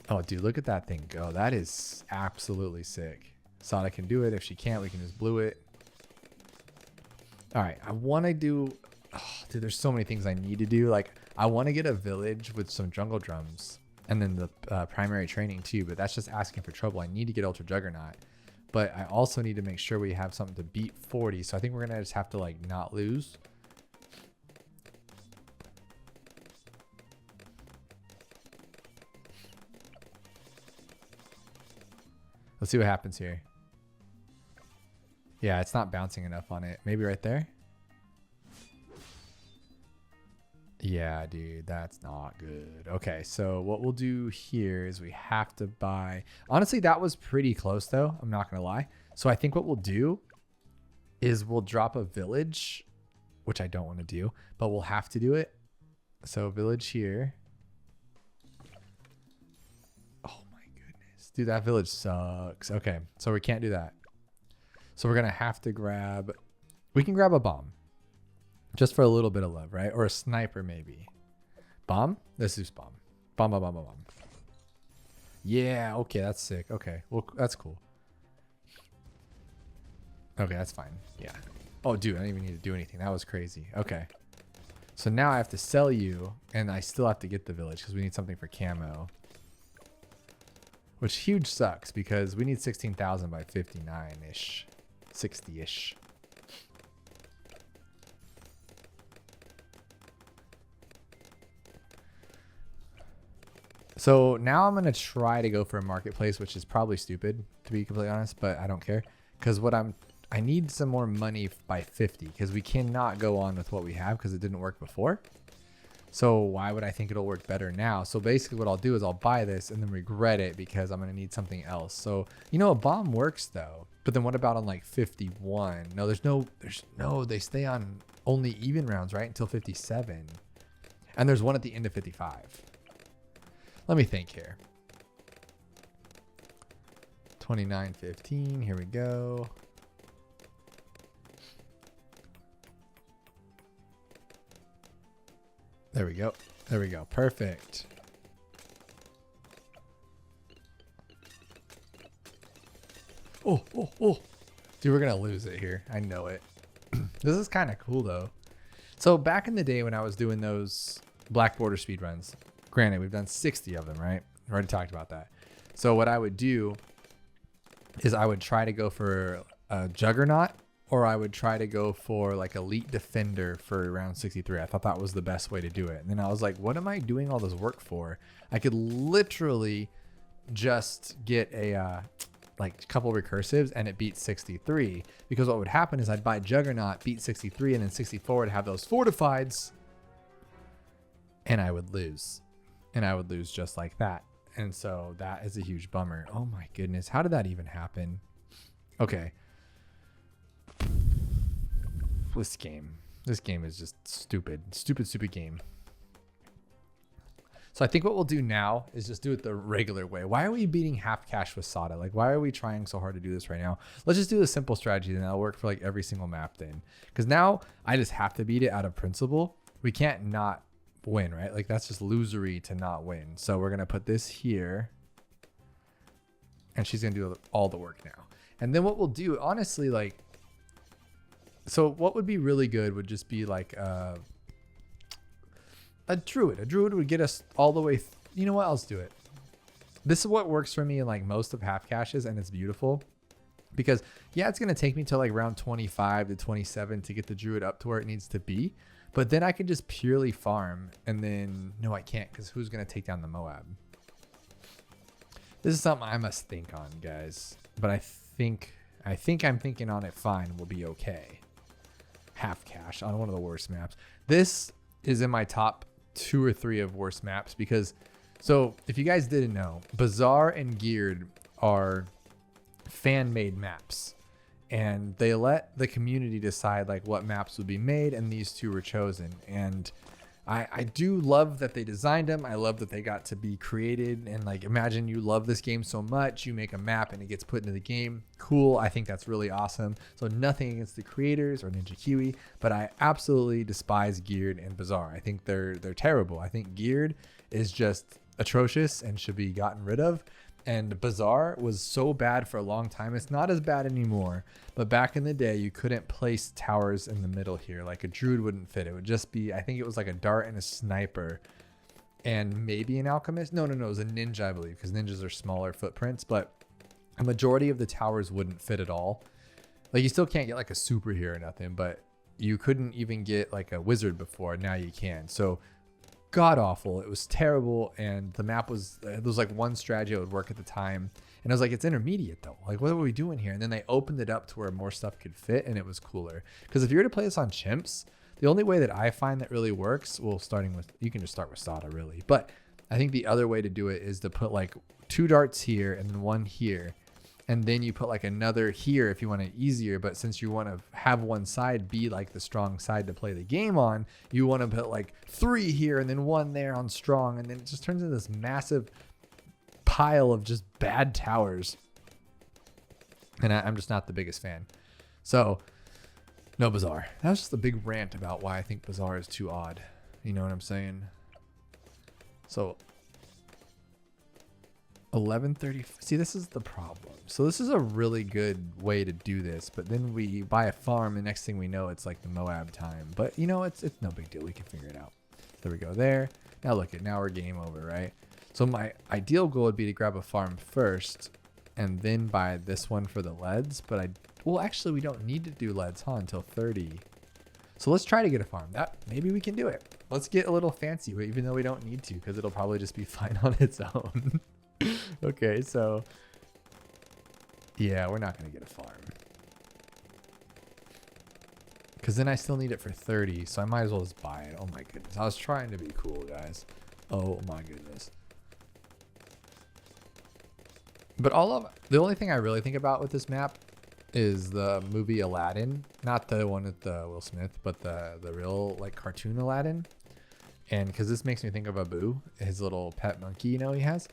A: Oh, dude, look at that thing go. That is absolutely sick. Sauda can do it. If she can't, we can just blue it. All right, I want to do... Oh, dude, there's so many things I need to do. Like, I want to get a village with some jungle drums. And then the primary training too, but that's just asking for trouble. I need to get Ultra Juggernaut, but I also need to make sure we have something to beat 40. So I think we're gonna just have to like not lose. Let's see what happens here. Yeah, it's not bouncing enough on it. Maybe right there. Yeah, dude, that's not good. Okay, so what we'll do here is we have to buy... Honestly, that was pretty close, though. I'm not going to lie. So I think what we'll do is we'll drop a village, which I don't want to do, but we'll have to do it. So village here. Oh, my goodness. Dude, that village sucks. Okay, so we can't do that. So we're going to have to grab... We can grab a bomb. Just for a little bit of love, right? Or a sniper, maybe. Bomb? Let's use bomb. Bomb, bomb, bomb, bomb, bomb. Yeah, okay, that's sick. Okay, well, that's cool. Okay, that's fine. Yeah. Oh, dude, I didn't even need to do anything. That was crazy. Okay. So now I have to sell you, and I still have to get the village because we need something for camo. Which huge sucks because we need 16,000 by 59-ish. 60-ish. So now I'm going to try to go for a marketplace, which is probably stupid, to be completely honest, but I don't care. Because I need some more money by 50 because we cannot go on with what we have because it didn't work before. So why would I think it'll work better now? So basically what I'll do is I'll buy this and then regret it because I'm going to need something else. So, you know, a bomb works though. But then what about on like 51? No, there's no, they stay on only even rounds, right? Until 57. And there's one at the end of 55. Let me think here. 29.15. Here we go. There we go. There we go. Perfect. Oh, oh, oh. Dude, we're going to lose it here. I know it. This is kind of cool, though. So back in the day when I was doing those black border speed runs, granted, we've done 60 of them, right? We already talked about that. So what I would do is I would try to go for a Juggernaut, or I would try to go for like Elite Defender for round 63. I thought that was the best way to do it. And then I was like, what am I doing all this work for? I could literally just get a like a couple recursives and it beats 63. Because what would happen is I'd buy Juggernaut, beat 63, and then 64 would have those fortifieds, and I would lose. And I would lose just like that. And so that is a huge bummer. Oh my goodness. How did that even happen? Okay. This game is just stupid. Stupid game. So I think what we'll do now is just do it the regular way. Why are we beating half cash with Sauda? Like, why are we trying so hard to do this right now? Let's just do a simple strategy and that'll work for like every single map then. Because now I just have to beat it out of principle. We can't not win, right? Like that's just losery to not win. So we're going to put this here and she's going to do all the work now. And then what we'll do, honestly, like, so what would be really good would just be like a druid. A druid would get us all the way. You know what? I'll just do it. This is what works for me in like most of half caches, and it's beautiful because yeah, it's going to take me to like round 25 to 27 to get the druid up to where it needs to be. But then I can just purely farm, and then no, I can't, because who's going to take down the Moab? This is something I must think on, guys. But I think I'm thinking on it fine. We'll be okay. Half cache on one of the worst maps. This is in my top 2 or 3 of worst maps because, so if you guys didn't know, Bazaar and Geared are fan-made maps, and they let the community decide like what maps would be made, and these 2 were chosen. And I do love that they designed them. I love that they got to be created, and like, imagine you love this game so much, you make a map and it gets put into the game. Cool. I think that's really awesome. So nothing against the creators or Ninja Kiwi, but I absolutely despise Geared and Bazaar. I think they're terrible. I think Geared is just atrocious and should be gotten rid of. And Bazaar was so bad for a long time. It's not as bad anymore, but back in the day, you couldn't place towers in the middle here. Like a druid wouldn't fit. It would just be, I think it was like a dart and a sniper and maybe an alchemist. No, it was a ninja, I believe, because ninjas are smaller footprints, but a majority of the towers wouldn't fit at all. Like you still can't get like a superhero or nothing, but you couldn't even get like a wizard before. Now you can. So god awful. It was terrible, and the map was, there was like one strategy that would work at the time, and I was like, it's intermediate though, like what are we doing here? And then they opened it up to where more stuff could fit, and it was cooler. Because if you were to play this on chimps, the only way that I find that really works, well, starting with, you can just start with Sauda really, but I think the other way to do it is to put like 2 darts here and then 1 here, and then you put like another here if you want it easier. But since you want to have one side be like the strong side to play the game on, you want to put like 3 here and then 1 there on strong. And then it just turns into this massive pile of just bad towers. And I'm just not the biggest fan. So no Bazaar. That was just a big rant about why I think Bazaar is too odd. You know what I'm saying? So 11:30. See, this is the problem. So this is a really good way to do this, but then we buy a farm, and next thing we know, it's like the Moab time. But you know, it's no big deal. We can figure it out. There we go. There. Now look at, now we're game over, right? So my ideal goal would be to grab a farm first, and then buy this one for the leads. But well, actually, we don't need to do leads, huh? Until 30. So let's try to get a farm. That maybe we can do it. Let's get a little fancy, even though we don't need to, because it'll probably just be fine on its own. Okay, so yeah, we're not gonna get a farm because then I still need it for 30, so I might as well just buy it. Oh my goodness, I was trying to be cool, guys. Oh my goodness. But the only thing I really think about with this map is the movie Aladdin, not the one with Will Smith, but the real like cartoon Aladdin. And because this makes me think of Abu, his little pet monkey, you know, he has.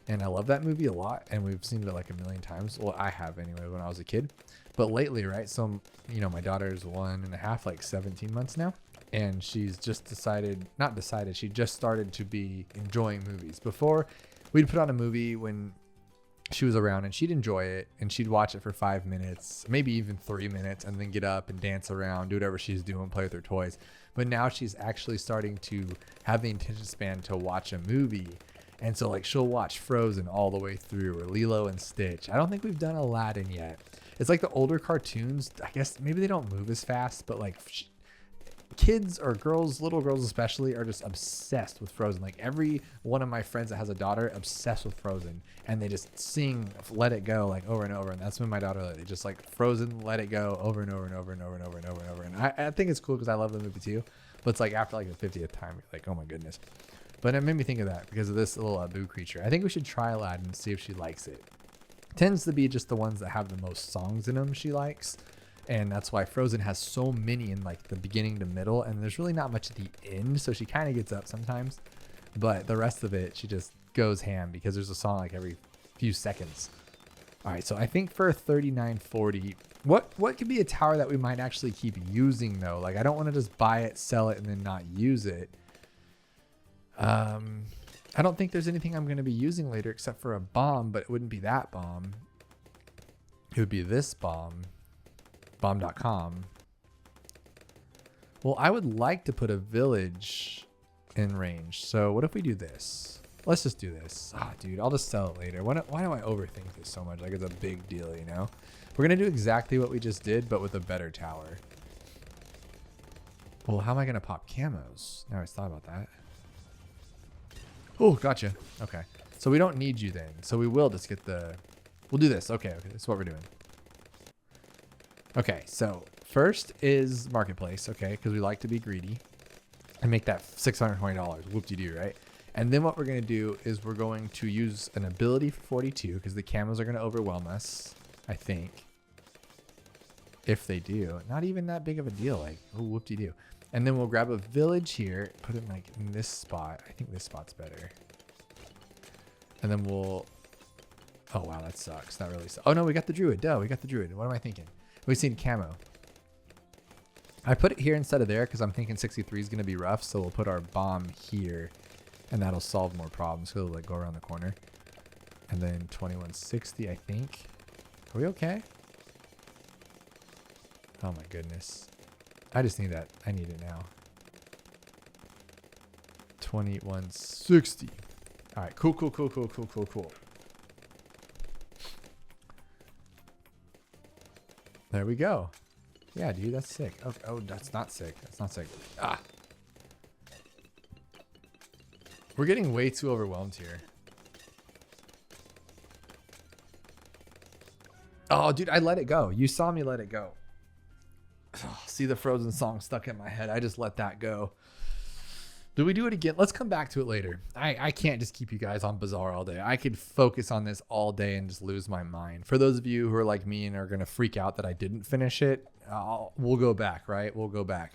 A: And I love that movie a lot, and we've seen it like a million times. Well, I have anyway when I was a kid. But lately, right? So, you know, my daughter's 1.5, like 17 months now. And she's just she just started to be enjoying movies. Before, we'd put on a movie when she was around, and she'd enjoy it, and she'd watch it for 5 minutes, maybe even 3 minutes, and then get up and dance around, do whatever she's doing, play with her toys. But now she's actually starting to have the attention span to watch a movie. And so like she'll watch Frozen all the way through, or Lilo and Stitch. I don't think we've done Aladdin yet. It's like the older cartoons, I guess maybe they don't move as fast, but like kids or girls, little girls especially, are just obsessed with Frozen. Like every one of my friends that has a daughter obsessed with Frozen, and they just sing Let It Go like over and over. And that's when my daughter, they just like Frozen, Let It Go over and over and over and over and over and over and over. And I think it's cool because I love the movie too. But it's like after like the 50th time, you're like, oh my goodness. But it made me think of that because of this little Abu creature. I think we should try Aladdin and see if she likes it. Tends to be just the ones that have the most songs in them she likes. And that's why Frozen has so many in like the beginning to middle. And there's really not much at the end. So she kind of gets up sometimes. But the rest of it, she just goes ham because there's a song like every few seconds. All right, so I think for 39.40, what could be a tower that we might actually keep using though? Like I don't want to just buy it, sell it, and then not use it. I don't think there's anything I'm going to be using later except for a bomb, but it wouldn't be that bomb. It It would be this bomb, bomb.com. Well, I would like to put a village in range. So what if we do this? Let's just do this. Ah, dude, I'll just sell it later. Why do I overthink this so much? Like it's a big deal, you know? We're going to do exactly what we just did, but with a better tower. Well, how am I going to pop camos? Now I thought about that. Oh, gotcha. Okay. So we don't need you then. So we will just get the... We'll do this. Okay, okay. That's what we're doing. Okay, so first is marketplace, okay? Because we like to be greedy and make that $620. Whoop-de-doo, right? And then what we're going to do is we're going to use an ability for 42 because the camos are going to overwhelm us, I think. If they do. Not even that big of a deal. Like, oh, whoop-de-doo. And then we'll grab a village here, put it like in this spot. I think this spot's better. And then we'll... Oh, wow, that sucks. That really sucks. Oh, no, we got the druid. Duh, we got the druid. What am I thinking? We've seen camo. I put it here instead of there because I'm thinking 63 is going to be rough. So we'll put our bomb here and that'll solve more problems. So it'll like go around the corner. And then 2160, I think. Are we okay? Oh my goodness. I just need that. I need it now. 2160. All right, cool. There we go. Yeah, dude, that's sick. Oh, that's not sick. That's not sick. Ah. We're getting way too overwhelmed here. Oh, dude, I let it go. You saw me let it go. Oh, see the Frozen song stuck in my head. I just let that go. Do we do it again? Let's come back to it later. I can't just keep you guys on Bazaar all day. I could focus on this all day and just lose my mind. For those of you who are like me and are going to freak out that I didn't finish it, we'll go back, right? We'll go back.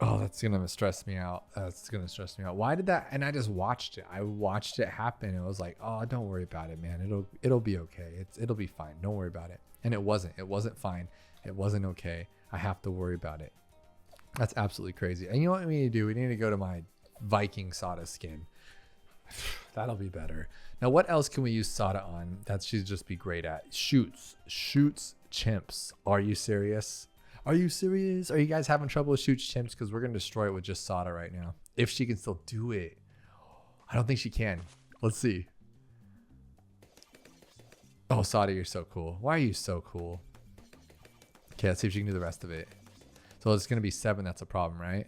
A: Oh, that's going to stress me out. That's going to stress me out. Why did that? And I just watched it. I watched it happen. It was like, oh, don't worry about it, man. It'll be okay. It'll be fine. Don't worry about it. And it wasn't. It wasn't fine. It wasn't okay. I have to worry about it. That's absolutely crazy. And you know what we need to do? We need to go to my Viking Sauda skin. That'll be better. Now, what else can we use Sauda on that she'd just be great at? Shoots chimps. Are you serious? Are you serious? Are you guys having trouble with shoots chimps? Because we're going to destroy it with just Sauda right now. If she can still do it. I don't think she can. Let's see. Oh, Sauda, you're so cool. Why are you so cool? Okay, let's see if she can do the rest of it. So it's going to be 7. That's a problem, right?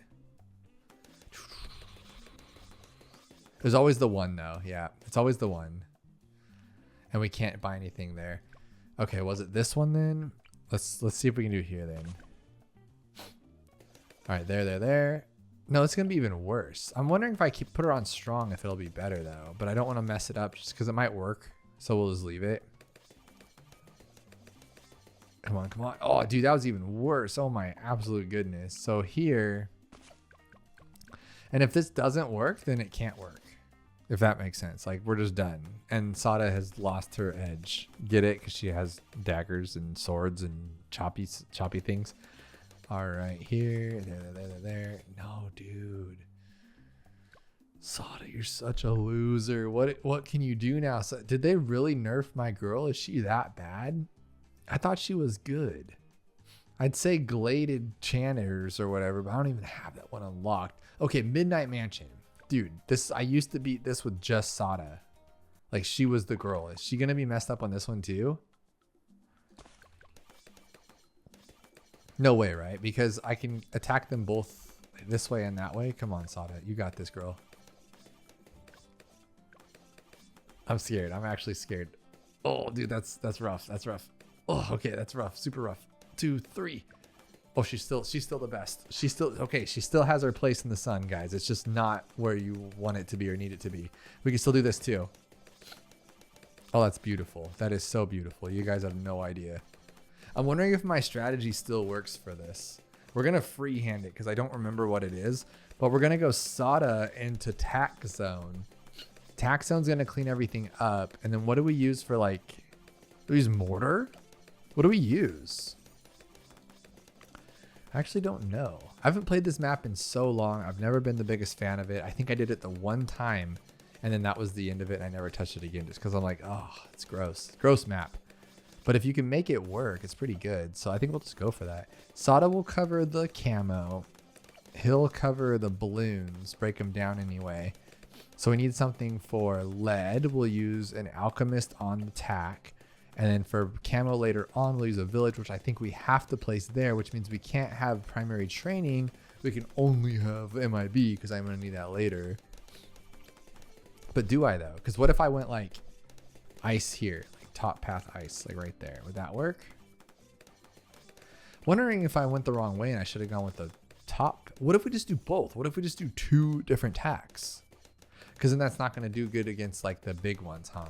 A: There's always the 1, though. Yeah, it's always the 1. And we can't buy anything there. Okay, was it this one then? Let's see if we can do it here then. All right, there. No, it's going to be even worse. I'm wondering if I put her on strong, if it'll be better, though. But I don't want to mess it up just because it might work. So we'll just leave it. Come on. Oh, dude, that was even worse. Oh, my absolute goodness. So here, and if this doesn't work, then it can't work. If that makes sense. Like, we're just done. And Sauda has lost her edge. Get it? Because she has daggers and swords and choppy things. All right, here. There. No, dude. Sauda, you're such a loser. What can you do now? So, did they really nerf my girl? Is she that bad? I thought she was good. I'd say Gladed Channers or whatever, but I don't even have that one unlocked. Okay, Midnight Mansion. Dude, I used to beat this with just Sauda. Like, she was the girl. Is she going to be messed up on this one too? No way, right? Because I can attack them both this way and that way. Come on, Sauda. You got this, girl. I'm scared. I'm actually scared. Oh, dude, that's rough. That's rough. Oh, okay, that's rough. Super rough. 2, 3. Oh, she's still the best. She's still has her place in the sun, guys. It's just not where you want it to be or need it to be. We can still do this too. Oh, that's beautiful. That is so beautiful. You guys have no idea. I'm wondering if my strategy still works for this. We're going to freehand it because I don't remember what it is, but we're going to go Sauda into Tack Zone. Tack Zone's going to clean everything up. And then what do we use for, like, do we use mortar? What do we use? I actually don't know. I haven't played this map in so long. I've never been the biggest fan of it. I think I did it the one time and then that was the end of it. And I never touched it again just because I'm like, oh, it's gross. Gross map. But if you can make it work, it's pretty good. So I think we'll just go for that. Sauda will cover the camo. He'll cover the balloons, break them down anyway. So we need something for lead. We'll use an alchemist on the tack. And then for camo later on, we'll use a village, which I think we have to place there, which means we can't have primary training. We can only have MIB because I'm going to need that later. But do I though? Because what if I went like ice here, like top path ice, like right there? Would that work? Wondering if I went the wrong way and I should have gone with the top. What if we just do both? What if we just do 2 different tacks? Because then that's not going to do good against like the big ones, huh?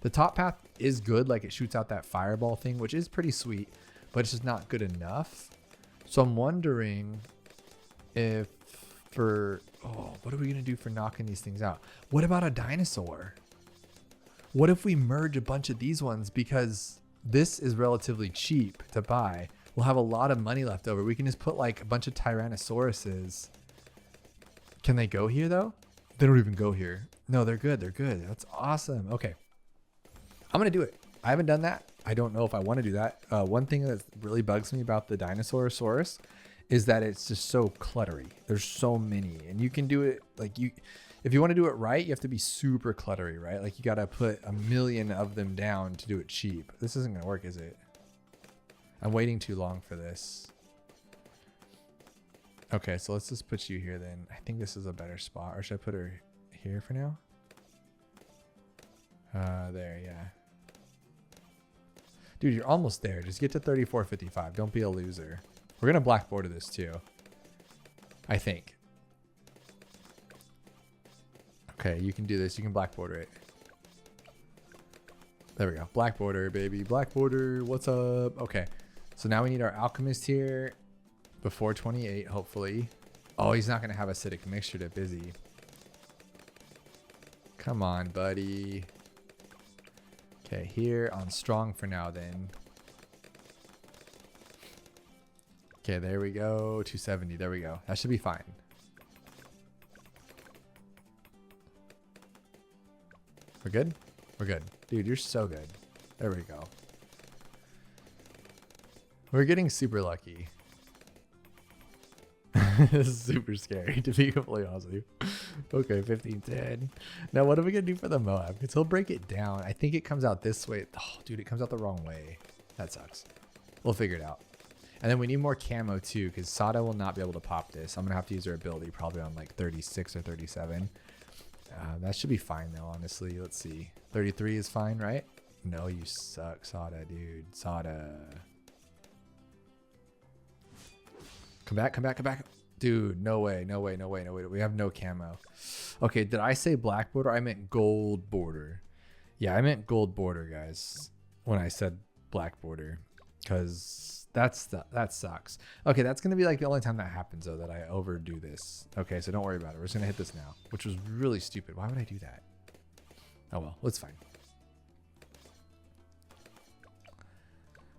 A: The top path is good, like it shoots out that fireball thing, which is pretty sweet, but it's just not good enough. So I'm wondering if what are we gonna do for knocking these things out? What about a dinosaur? What if we merge a bunch of these ones, because this is relatively cheap to buy. We'll have a lot of money left over. We can just put like a bunch of Tyrannosauruses. Can they go here though? They don't even go here. No, they're good. They're good. That's awesome. Okay. I'm going to do it. I haven't done that. I don't know if I want to do that. One thing that really bugs me about the Dinosaurosaurus is that it's just so cluttery. There's so many, and you can do it like if you want to do it right, you have to be super cluttery, right? Like you got to put 1,000,000 of them down to do it cheap. This isn't going to work, is it? I'm waiting too long for this. Okay, so let's just put you here then. I think this is a better spot. Or should I put her here for now? There, yeah. Dude, you're almost there. Just get to 34.55. Don't be a loser. We're going to black border this too, I think. Okay, you can do this. You can black border it. There we go. Black border, baby. Black border. What's up? Okay. So now we need our alchemist here before 28, hopefully. Oh, he's not going to have acidic mixture to busy. Come on, buddy. Okay, here on strong for now then. Okay, there we go. 270. There we go. That should be fine. We're good? We're good. Dude, you're so good. There we go. We're getting super lucky. This is super scary, to be completely honest with you. Okay, 1510. Now, what are we going to do for the Moab? Because he'll break it down. I think it comes out this way. Oh, dude, it comes out the wrong way. That sucks. We'll figure it out. And then we need more camo, too, because Sauda will not be able to pop this. I'm going to have to use her ability probably on, like, 36 or 37. That should be fine, though, honestly. Let's see. 33 is fine, right? No, you suck, Sauda, dude. Sauda. Come back, come back, come back. Dude, no way, no way, no way, no way. We have no camo. Okay, did I say black border? I meant gold border. Yeah, I meant gold border, guys, when I said black border, because that sucks. Okay, that's going to be like the only time that happens, though, that I overdo this. Okay, so don't worry about it. We're just going to hit this now, which was really stupid. Why would I do that? Oh, well, it's fine.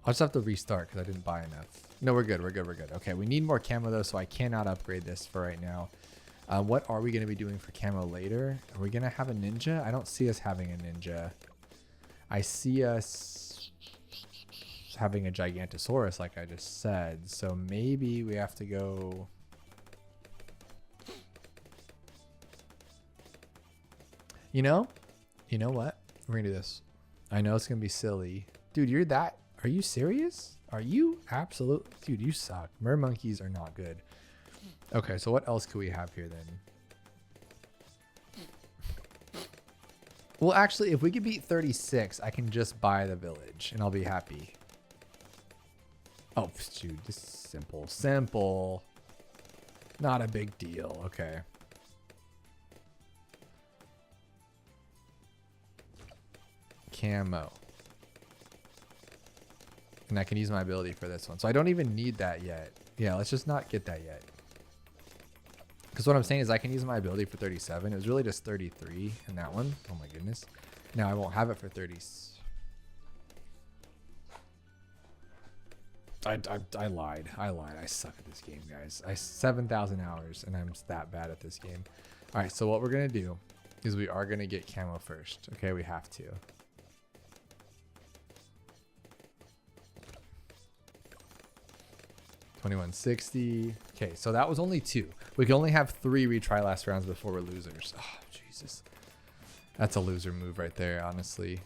A: I'll just have to restart because I didn't buy enough. No, we're good. We're good. We're good. Okay, we need more camo, though, so I cannot upgrade this for right now. What are we going to be doing for camo later? Are we going to have a ninja? I don't see us having a ninja. I see us having a Gigantosaurus, like I just said. So maybe we have to go... You know what? We're going to do this. I know it's going to be silly. Dude, you're that... Are you serious? Are you absolute? Dude, you suck. Mermonkeys are not good. Okay, so what else could we have here then? Well, actually, if we could beat 36, I can just buy the village and I'll be happy. Oh, dude, just simple. Simple. Not a big deal. Okay. Camo. And I can use my ability for this one. So I don't even need that yet. Yeah, let's just not get that yet. Because what I'm saying is I can use my ability for 37. It was really just 33 in that one. Oh my goodness. Now I won't have it for 30. I lied. I suck at this game, guys. 7,000 hours and I'm that bad at this game. All right, so what we're going to do is we are going to get camo first. Okay, we have to. 2160. Okay, so that was only 2. We can only have 3 retry last rounds before we're losers. Oh, Jesus. That's a loser move right there, honestly.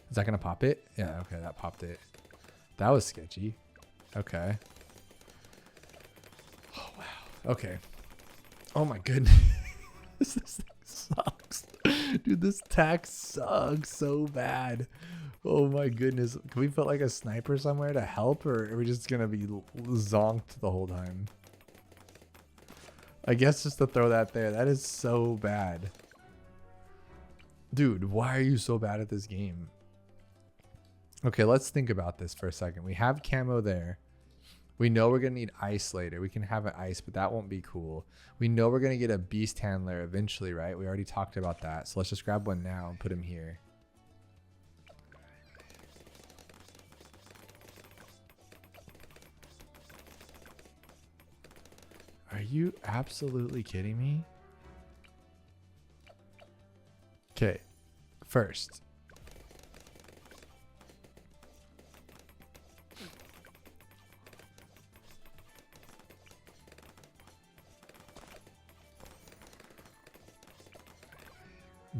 A: Is that going to pop it? Yeah, okay, that popped it. That was sketchy. Okay. Oh, wow. Okay. Oh, my goodness. This thing sucks. Dude, this tax sucks so bad. Oh, my goodness. Can we put like a sniper somewhere to help, or are we just going to be zonked the whole time? I guess just to throw that there. That is so bad. Dude, why are you so bad at this game? Okay, let's think about this for a second. We have camo there. We know we're going to need ice later. We can have an ice, but that won't be cool. We know we're going to get a beast handler eventually, right? We already talked about that. So let's just grab one now and put him here. Are you absolutely kidding me? Okay, first.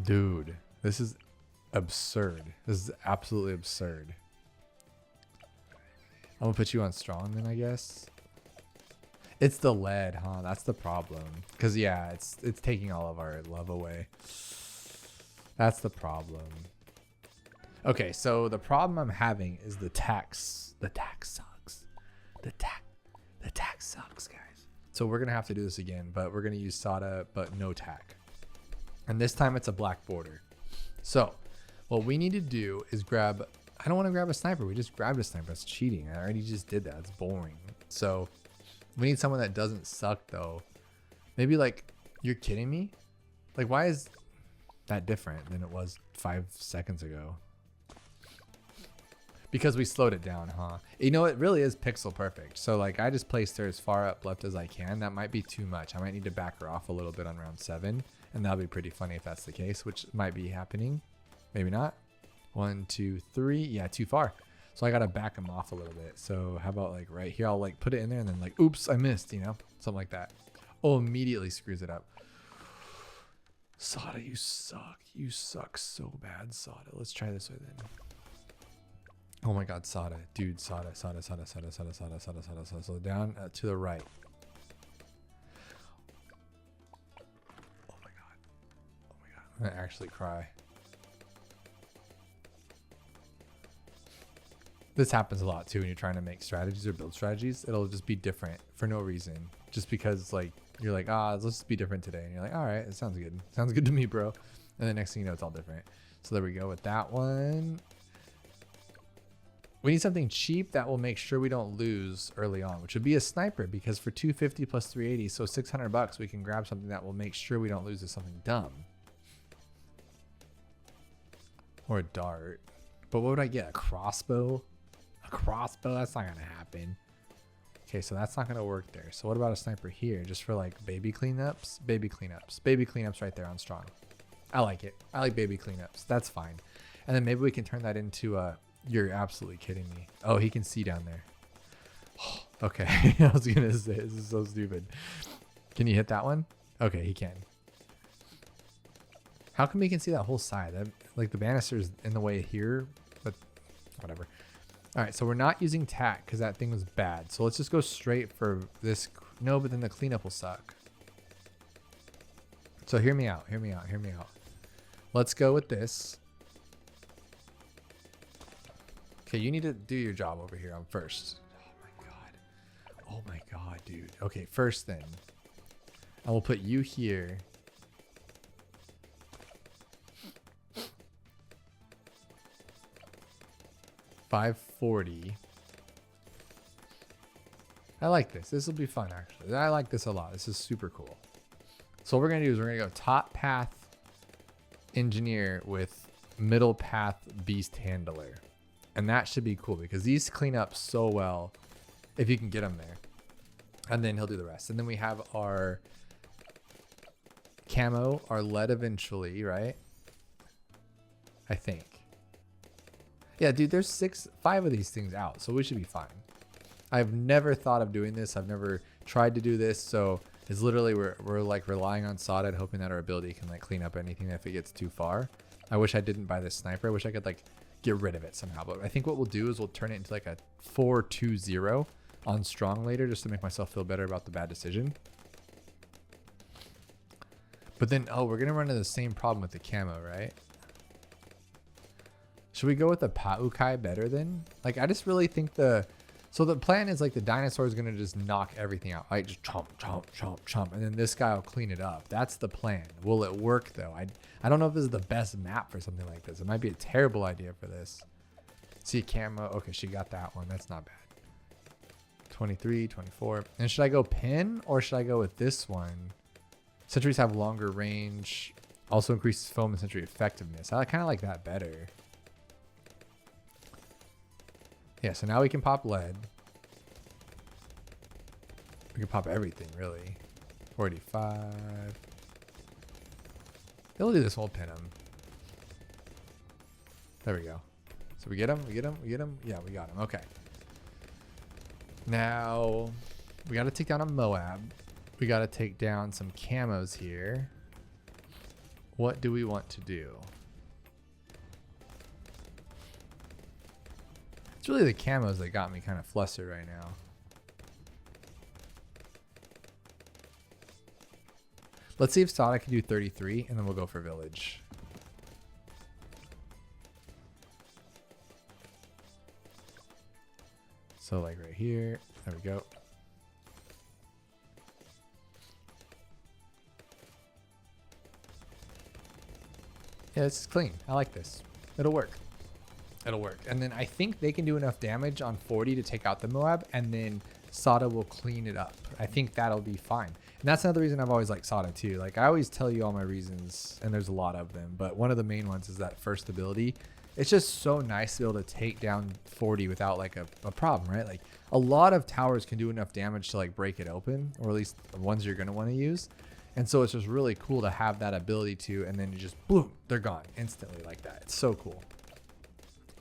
A: Dude, this is absurd. This is absolutely absurd. I'm gonna put you on strong then, I guess. It's the lead, huh? That's the problem. Because yeah, it's taking all of our love away. That's the problem. Okay, so the problem I'm having is the tax. The tax sucks. The tax sucks, guys. So we're gonna have to do this again, but we're gonna use Sauda, but no tack. And this time it's a black border. So what we need to do is grab, I don't want to grab a sniper. We just grabbed a sniper. That's cheating. I already just did that. It's boring. So we need someone that doesn't suck though. Maybe like, you're kidding me? Like, why is that different than it was 5 seconds ago? Because we slowed it down, huh? You know, it really is pixel perfect. So like, I just placed her as far up left as I can. That might be too much. I might need to back her off a little bit on round 7. And that'll be pretty funny if that's the case, which might be happening. Maybe not. 1, 2, 3. Yeah, too far. So I got to back him off a little bit. So how about like right here? I'll like put it in there and then like, oops, I missed, you know, something like that. Oh, immediately screws it up. Sauda, you suck. You suck so bad, Sauda. Let's try this way then. Oh my God, Sauda. Dude, Sauda. So down to the right. I'm gonna actually cry. This happens a lot too when you're trying to make strategies or build strategies. It'll just be different for no reason. Just because like you're like, let's just be different today. And you're like, all right, it sounds good. Sounds good to me, bro. And the next thing you know, it's all different. So there we go with that one. We need something cheap that will make sure we don't lose early on, which would be a sniper, because for 250 plus 380, so 600 bucks, we can grab something that will make sure we don't lose to something dumb. Or a dart. But what would I get? A crossbow? A crossbow? That's not gonna happen. Okay, so that's not gonna work there. So what about a sniper here? Just for like baby cleanups? Baby cleanups. Baby cleanups right there on strong. I like it. I like baby cleanups. That's fine. And then maybe we can turn that into a... You're absolutely kidding me. Oh, he can see down there. Okay, I was gonna say, this is so stupid. Can you hit that one? Okay, he can. How come he can see that whole side? Like the banister's in the way here, but whatever. All right, so we're not using tack because that thing was bad. So let's just go straight for this. No, but then the cleanup will suck. So hear me out, hear me out, hear me out. Let's go with this. Okay, you need to do your job over here on first. Oh my God. Oh my God, dude. Okay, first then. I will put you here. $540. I like this. This will be fun, actually. I like this a lot. This is super cool. So what we're going to do is we're going to go top path engineer with middle path beast handler. And that should be cool because these clean up so well if you can get them there. And then he'll do the rest. And then we have our camo, our lead eventually, right? I think. Yeah, dude, there's 5 of these things out, so we should be fine. I've never thought of doing this. I've never tried to do this, so it's literally we're like relying on Sauda and hoping that our ability can like clean up anything if it gets too far. I wish I didn't buy this sniper. I wish I could like get rid of it somehow, but I think what we'll do is we'll turn it into like a 4-2-0 on strong later just to make myself feel better about the bad decision. But then, oh, we're gonna run into the same problem with the camo, right? Should we go with the Paukai better then? Like, I just really think so the plan is like the dinosaur is gonna just knock everything out. Like just chomp, chomp, chomp, chomp, and then this guy will clean it up. That's the plan. Will it work though? I don't know if this is the best map for something like this. It might be a terrible idea for this. See camo. Okay, she got that one. That's not bad. 23, 24. And should I go pin or should I go with this one? Sentries have longer range. Also increases foam and sentry effectiveness. I kind of like that better. Yeah, so now we can pop lead. We can pop everything, really. 45. They'll do this whole pin him. There we go. So we get him, we get him, we get him. Yeah, we got him. Okay. Now, we got to take down a Moab. We got to take down some camos here. What do we want to do? It's really the camos that got me kind of flustered right now. Let's see if Sauda can do 33, and then we'll go for village. So like right here, there we go. Yeah, this is clean. I like this. It'll work. It'll work. And then I think they can do enough damage on 40 to take out the Moab, and then Sauda will clean it up. I think that'll be fine. And that's another reason I've always liked Sauda too. Like I always tell you all my reasons, and there's a lot of them, but one of the main ones is that first ability. It's just so nice to be able to take down 40 without like a problem, right? Like a lot of towers can do enough damage to like break it open, or at least the ones you're going to want to use. And so it's just really cool to have that ability to, and then you just boom, they're gone instantly like that. It's so cool.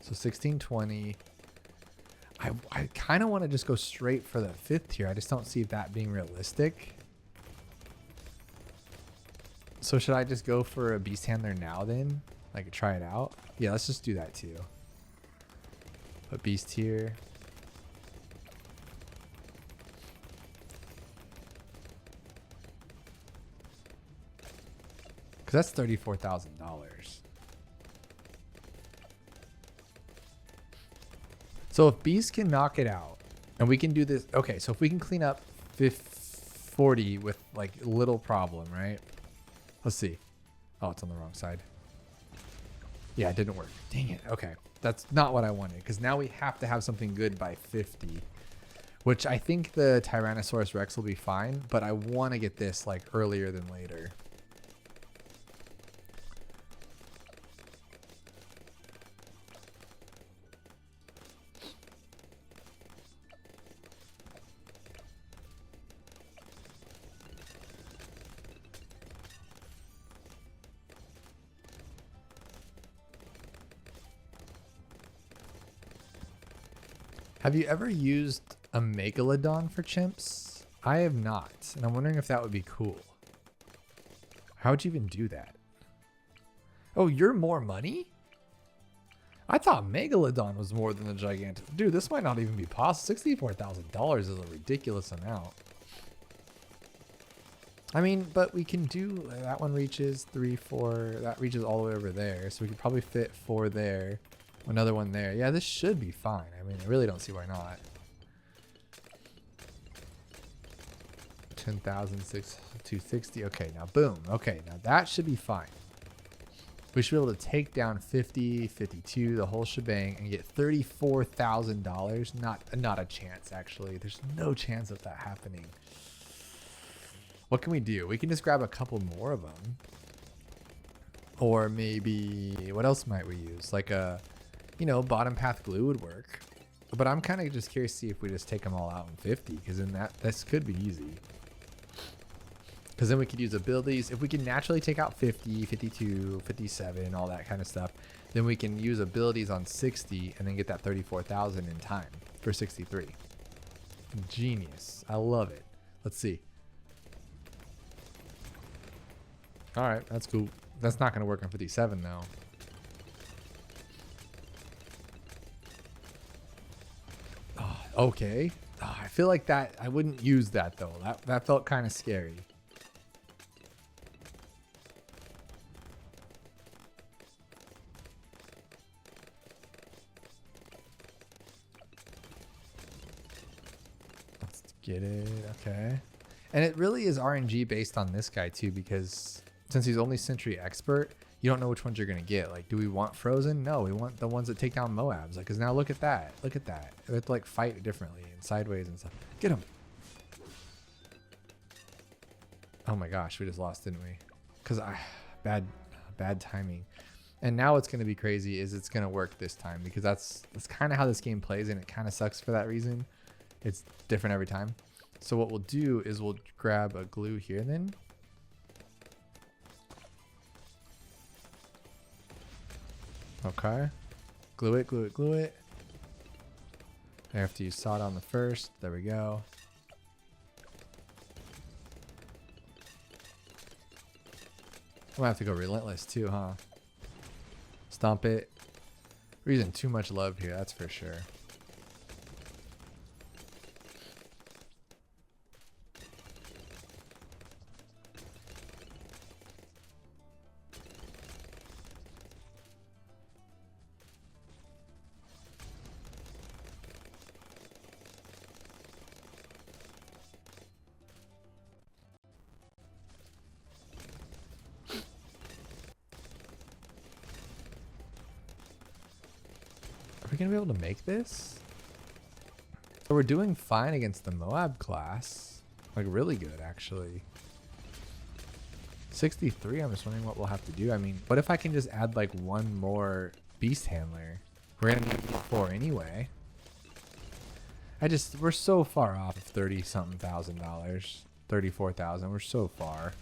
A: So 1620. I kind of want to just go straight for the 5th tier. I just don't see that being realistic. So should I just go for a beast handler now then? Like try it out? Yeah, let's just do that too. Put beast here. Because that's $34,000. So if beast can knock it out, and we can do this. Okay, so if we can clean up 40 with like little problem, right? Let's see. Oh, it's on the wrong side. Yeah, it didn't work. Dang it. Okay. That's not what I wanted, because now we have to have something good by 50, which I think the Tyrannosaurus Rex will be fine, but I want to get this like earlier than later. Have you ever used a Megalodon for chimps? I have not, and I'm wondering if that would be cool. How would you even do that? Oh, you're more money? I thought Megalodon was more than a gigantic. Dude, this might not even be possible. $64,000 is a ridiculous amount. I mean, but we can do, that one reaches 3, 4, that reaches all the way over there. So we could probably fit 4 there. Another one there. Yeah, this should be fine. I mean, I really don't see why not. 10,260. Okay, now boom. Okay, now that should be fine. We should be able to take down 50, 52, the whole shebang, and get $34,000. Not a chance, actually. There's no chance of that happening. What can we do? We can just grab a couple more of them. Or maybe, what else might we use? Like a, you know, bottom path glue would work. But I'm kind of just curious to see if we just take them all out in 50, because then this could be easy. Because then we could use abilities. If we can naturally take out 50, 52, 57, all that kind of stuff, then we can use abilities on 60 and then get that 34,000 in time for 63. Genius. I love it. Let's see. All right, that's cool. That's not going to work on 57 though. Oh, okay. Oh, I feel like that. I wouldn't use that though. That felt kind of scary. Let's get it. Okay. And it really is RNG based on this guy too, because since he's only Sentry Expert, you don't know which ones you're going to get. Like, do we want Frozen? No, we want the ones that take down Moabs. Like, because now look at that. Look at that. We have to, like, fight differently and sideways and stuff. Get him. Oh, my gosh. We just lost, didn't we? Because bad timing. And now what's going to be crazy is it's going to work this time, because that's kind of how this game plays, and it kind of sucks for that reason. It's different every time. So what we'll do is we'll grab a glue here then. Okay, glue it, glue it, glue it. I have to use Sauda on the first. There we go. I'm gonna have to go relentless too, huh? Stomp it. We're using too much love here, that's for sure. Are we gonna be able to make this? So we're doing fine against the Moab class. Like really good actually. 63, I'm just wondering what we'll have to do. I mean, what if I can just add like one more beast handler? We're gonna need 4 anyway. We're so far off of 30 something thousand dollars. 34,000, we're so far.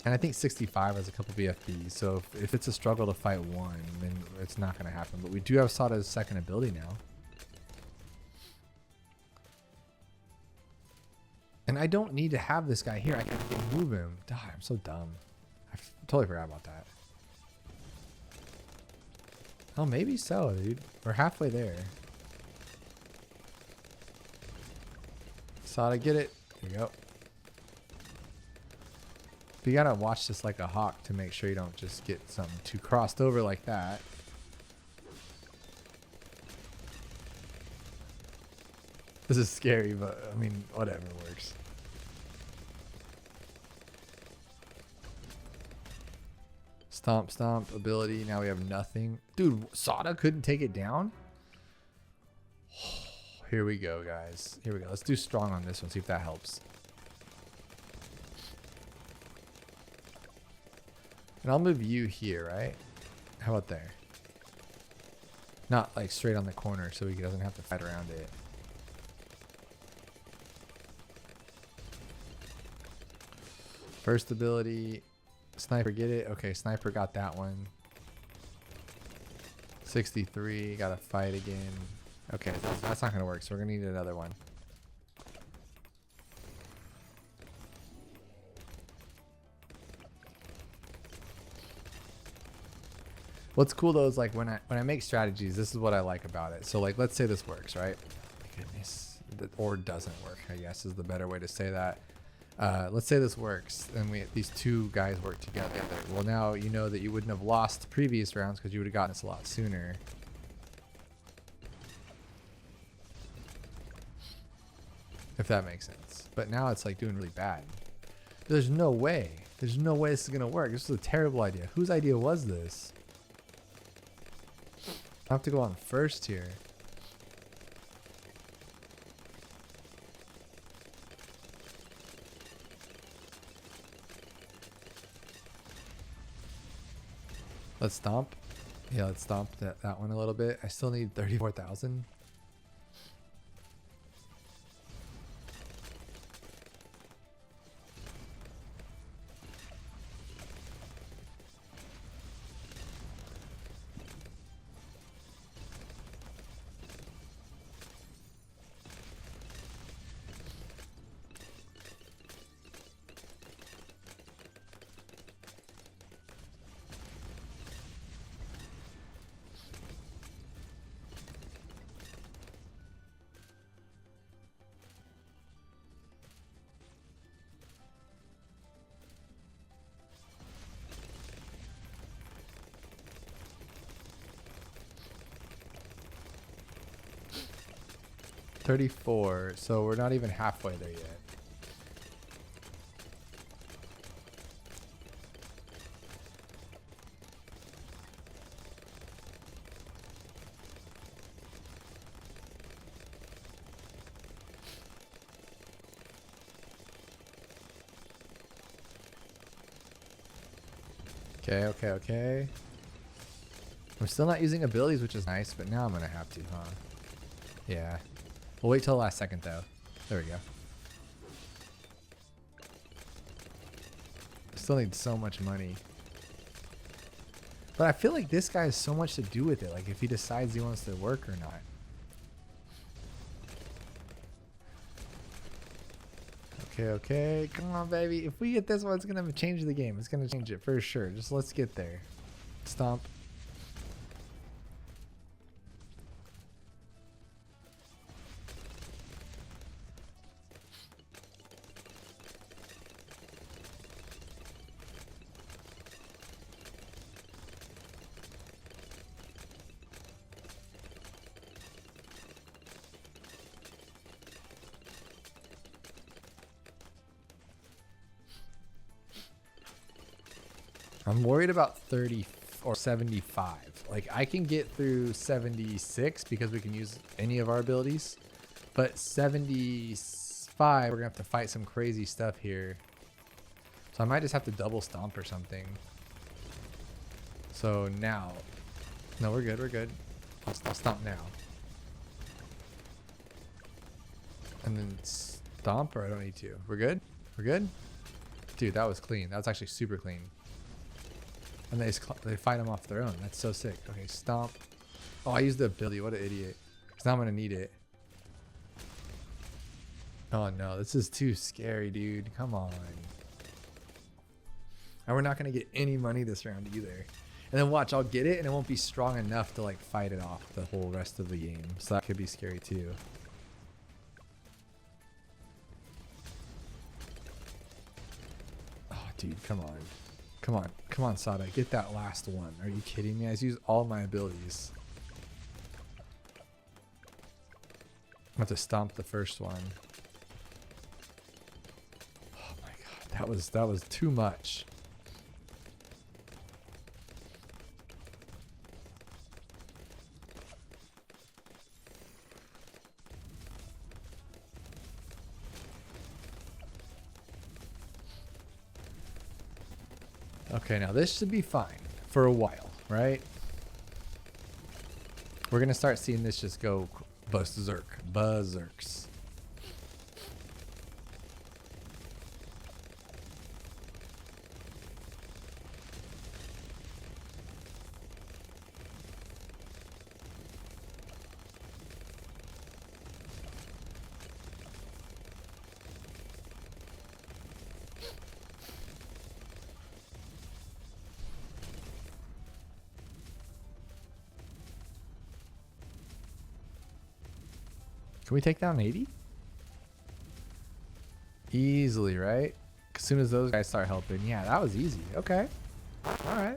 A: And I think 65 has a couple VFBs, so if it's a struggle to fight one, then it's not going to happen. But we do have Sauda's second ability now. And I don't need to have this guy here. I can move him. God, I'm so dumb. I totally forgot about that. Oh, maybe so, dude. We're halfway there. Sauda, get it. There you go. But you gotta watch this like a hawk to make sure you don't just get something too crossed over like that. This is scary, but I mean, whatever works. Stomp, stomp, ability. Now we have nothing. Dude, Sauda couldn't take it down? Here we go, guys. Here we go. Let's do strong on this one, see if that helps. And I'll move you here, right? How about there? Not like straight on the corner so he doesn't have to fight around it. First ability. Sniper, get it? Okay, Sniper got that one. 63, gotta fight again. Okay, that's not gonna work, so we're gonna need another one. What's cool though is like when I make strategies, this is what I like about it. So like, let's say this works, right? My goodness, or doesn't work, I guess is the better way to say that. Let's say this works, and these two guys work together. Well, now you know that you wouldn't have lost previous rounds because you would have gotten this a lot sooner. If that makes sense. But now it's like doing really bad. There's no way. There's no way this is gonna work. This is a terrible idea. Whose idea was this? I have to go on first here. Let's stomp. Yeah, let's stomp that one a little bit. I still need 34,000. 34. So we're not even halfway there yet. Okay, okay, okay. I'm still not using abilities, which is nice, but now I'm gonna have to, huh? Yeah. We'll wait till the last second, though. There we go. Still need so much money. But I feel like this guy has so much to do with it, like if he decides he wants to work or not. Okay, okay. Come on, baby. If we get this one, it's going to change the game. It's going to change it for sure. Just let's get there. Stomp. I'm worried about 30 or 75. Like I can get through 76 because we can use any of our abilities, but 75 we're gonna have to fight some crazy stuff here. So I might just have to double stomp or something. So now, no, we're good. We're good. I'll stomp now. And then stomp, or I don't need to. We're good. We're good. Dude, that was clean. That was actually super clean. And they fight him off their own. That's so sick. Okay, stomp. Oh, I used the ability. What an idiot. Because now I'm going to need it. Oh, no. This is too scary, dude. Come on. And we're not going to get any money this round either. And then watch, I'll get it, and it won't be strong enough to, like, fight it off the whole rest of the game. So that could be scary, too. Oh, dude, come on. Come on. Come on, Sauda. Get that last one. Are you kidding me? I just used all my abilities. I have to stomp the first one. Oh my god. That was too much. Okay, now this should be fine for a while, right? We're gonna start seeing this just go berserks. Can we take down 80? Easily, right? As soon as those guys start helping. Yeah, that was easy. Okay. All right.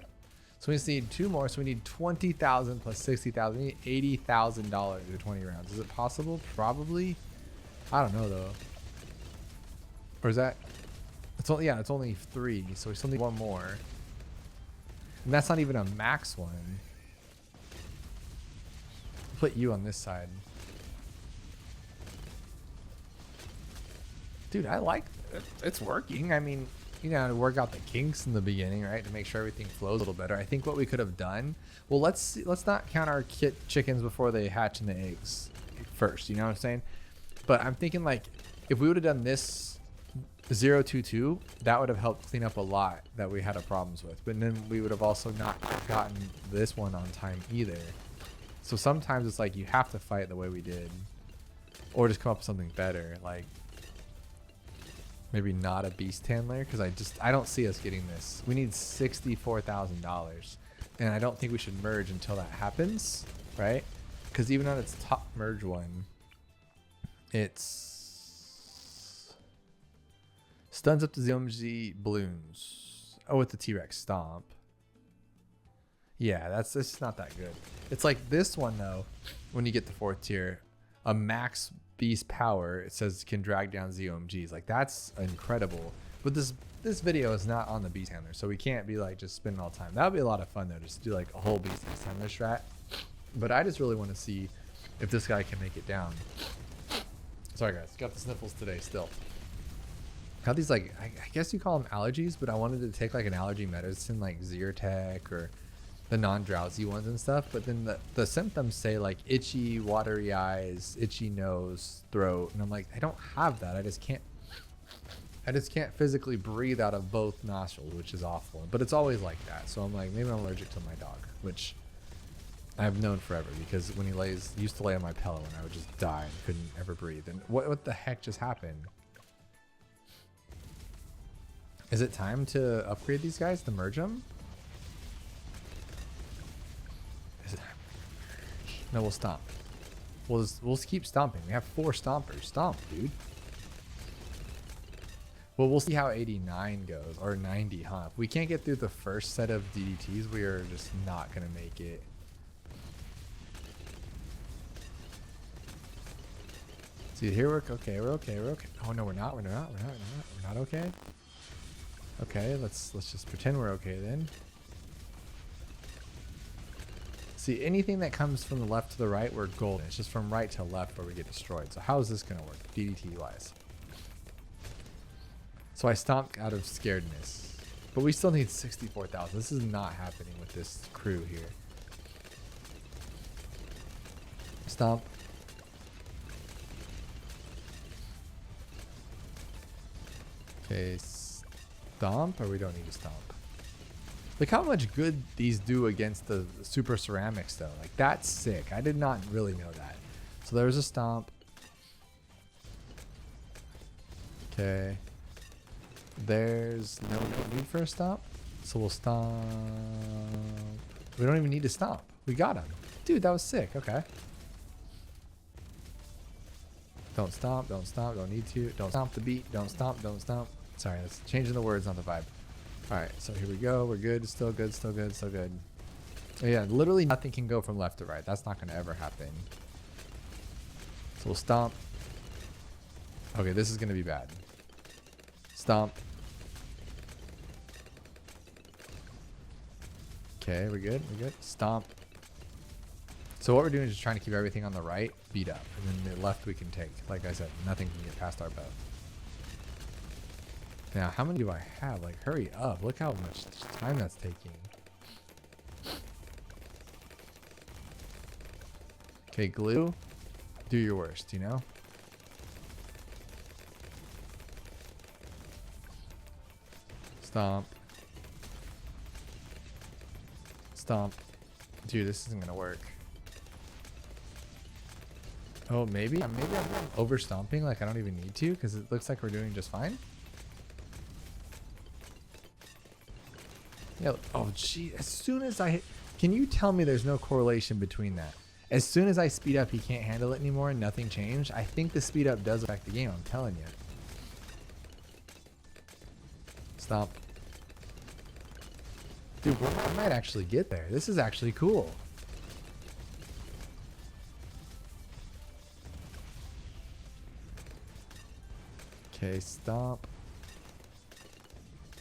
A: So we just need 2 more. So we need 20,000 plus 60,000. We need $80,000 in 20 rounds. Is it possible? Probably. I don't know though. Or is that? It's only, yeah, it's only 3. So we still need 1 more. And that's not even a max one. Put you on this side. Dude, I like it. It's working. I mean, you know, to work out the kinks in the beginning, right? To make sure everything flows a little better. I think what we could have done, well, let's not count our chickens before they hatch in the eggs first. You know what I'm saying? But I'm thinking like if we would have done this 022, that would have helped clean up a lot that we had problems with. But then we would have also not gotten this one on time either. So sometimes it's like you have to fight the way we did, or just come up with something better. Like, maybe not a beast handler, because I don't see us getting this. We need $64,000, and I don't think we should merge until that happens, right? Because even on its top merge one, it's stuns up to ZMG Bloons. Oh, with the T-Rex stomp. Yeah, it's not that good. It's like this one though. When you get the 4th tier, a max beast power. It says can drag down ZOMGs. Like that's incredible. But this video is not on the beast handler, so we can't be like just spinning all the time. That would be a lot of fun though, just do like a whole beast handler strat. But I just really want to see if this guy can make it down. Sorry guys, got the sniffles today still. Got these like, I guess you call them allergies, but I wanted to take like an allergy medicine like Zyrtec or the non-drowsy ones and stuff. But then the symptoms say like itchy, watery eyes, itchy nose, throat. And I'm like, I don't have that. I just can't physically breathe out of both nostrils, which is awful. But it's always like that. So I'm like, maybe I'm allergic to my dog, which I've known forever because when he used to lay on my pillow and I would just die and couldn't ever breathe. And what the heck just happened? Is it time to upgrade these guys to merge them? Is it? No, we'll stomp. We'll just keep stomping. We have 4 stompers. Stomp, dude. Well, we'll see how 89 goes, or 90, huh? If we can't get through the first set of DDTs, we are just not gonna make it. See, here we're okay. We're okay. We're okay. Oh no, we're not. We're not. We're not okay. Okay, let's just pretend we're okay then. See, anything that comes from the left to the right, we're golden. It's just from right to left where we get destroyed. So how is this gonna work, DDT wise? So I stomped out of scaredness, but we still need 64,000. This is not happening with this crew here. Stomp. Okay, stomp, or we don't need to stomp. Look how much good these do against the super ceramics though. Like that's sick. I did not really know that. So there's a stomp. Okay. There's no need for a stomp. So we'll stomp. We don't even need to stomp. We got him. Dude, that was sick. Okay. Don't stomp, don't stomp, don't need to. Don't stomp the beat, don't stomp, don't stomp. Sorry, that's changing the words, not the vibe. Alright, so here we go. We're good, still good, still good, still good. Oh, yeah, literally nothing can go from left to right. That's not going to ever happen. So we'll stomp. Okay, this is going to be bad. Stomp. Okay, we're good, we're good. Stomp. So what we're doing is just trying to keep everything on the right beat up, and then the left we can take. Like I said, nothing can get past our bow. Now, how many do I have? Like, hurry up. Look how much time that's taking. Okay, glue. Do your worst, you know? Stomp. Stomp. Dude, this isn't gonna work. Oh, maybe I'm over stomping. Like I don't even need to because it looks like we're doing just fine. Yeah. Oh, gee. As soon as I hit, can you tell me there's no correlation between that? As soon as I speed up, he can't handle it anymore and nothing changed. I think the speed up does affect the game. I'm telling you. Stomp. Dude, I might actually get there. This is actually cool. Okay, stomp.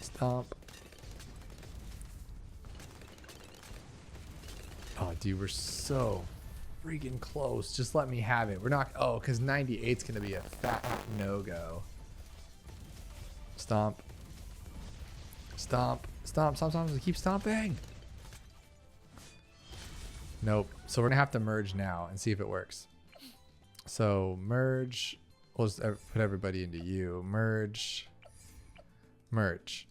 A: Stomp. Oh, dude, we're so freaking close. Just let me have it. We're not. Oh, because 98's going to be a fat no-go. Stomp. Stomp. Stomp. Stomp. Stomp. Keep stomping. Nope. So we're going to have to merge now and see if it works. So merge. We'll just put everybody into you. Merge. Merge.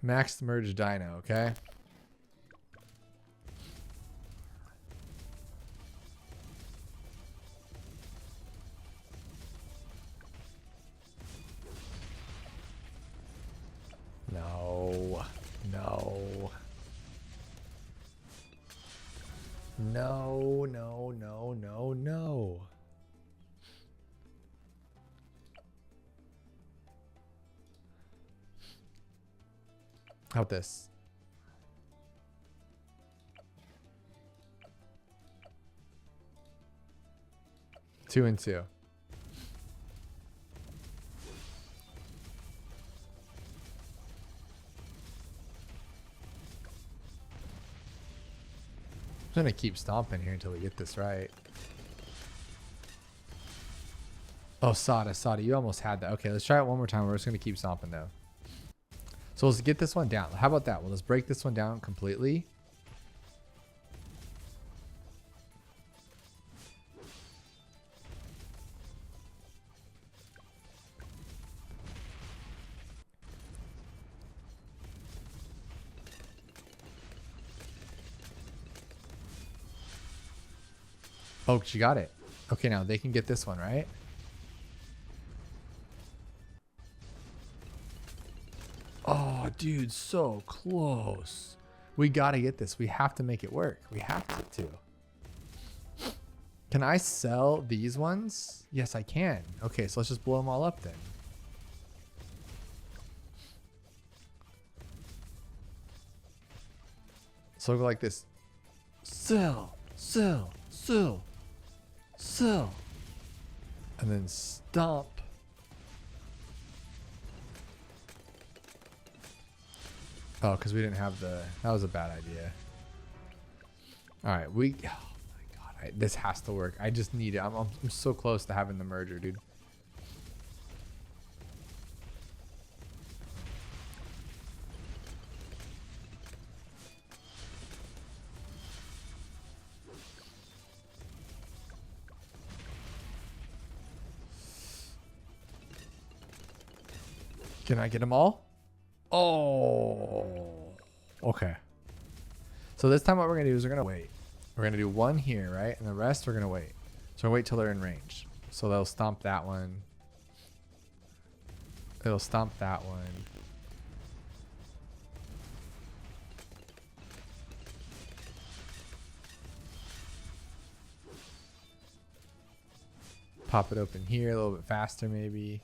A: Max merge dino, okay? No. No. No, no, no, no, no. How about this? 2 and 2. I'm gonna keep stomping here until we get this right. Oh, Sauda, you almost had that. Okay, let's try it one more time. We're just gonna keep stomping though. So let's get this one down. How about that? Well, let's break this one down completely. Oh, she got it. Okay, now they can get this one, right? Oh, dude, so close. We gotta get this. We have to make it work. We have to. Can I sell these ones? Yes, I can. Okay, so let's just blow them all up then. So we'll go like this. Sell, sell, sell, sell. And then stomp. Oh, because we didn't have the... That was a bad idea. All right, oh my God, this has to work. I just need it. I'm so close to having the merger, dude. Can I get them all? Oh, okay. So this time what we're gonna do is we're gonna wait. We're gonna do one here, right? And the rest we're gonna wait. So we'll wait till they're in range. So they'll stomp that one. It'll stomp that one. Pop it open here a little bit faster maybe.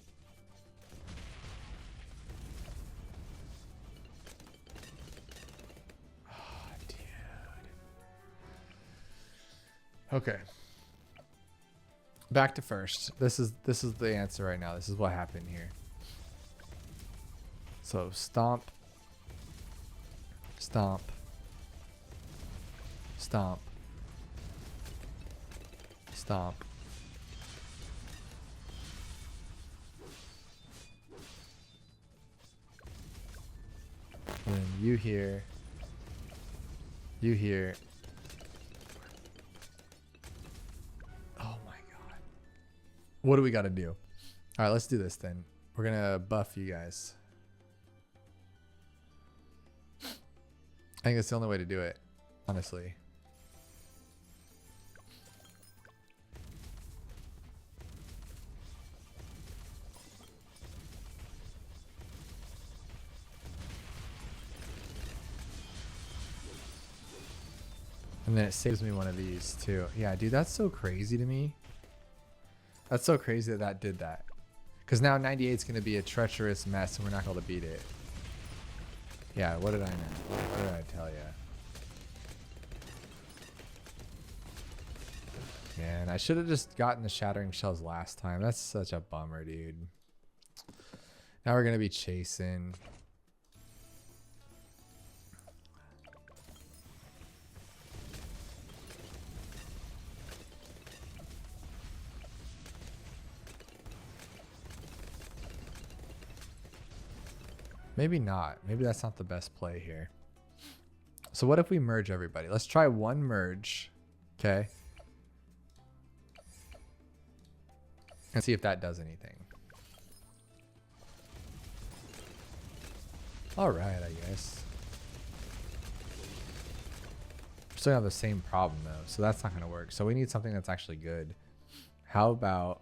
A: Okay. Back to first. This is the answer right now. This is what happened here. So stomp, stomp, stomp, stomp. And then you here. You here. What do we got to do? All right, let's do this then. We're going to buff you guys. I think that's the only way to do it, honestly. And then it saves me one of these too. Yeah, dude, that's so crazy to me. That's so crazy that that did that. Because now 98 is going to be a treacherous mess and we're not going to beat it. Yeah, what did I know? What did I tell you? Man, I should have just gotten the shattering shells last time. That's such a bummer, dude. Now we're going to be chasing. Maybe not. Maybe that's not the best play here. So what if we merge everybody? Let's try one merge. Okay. And see if that does anything. All right, I guess. Still have the same problem though, so that's not going to work. So we need something that's actually good. How about...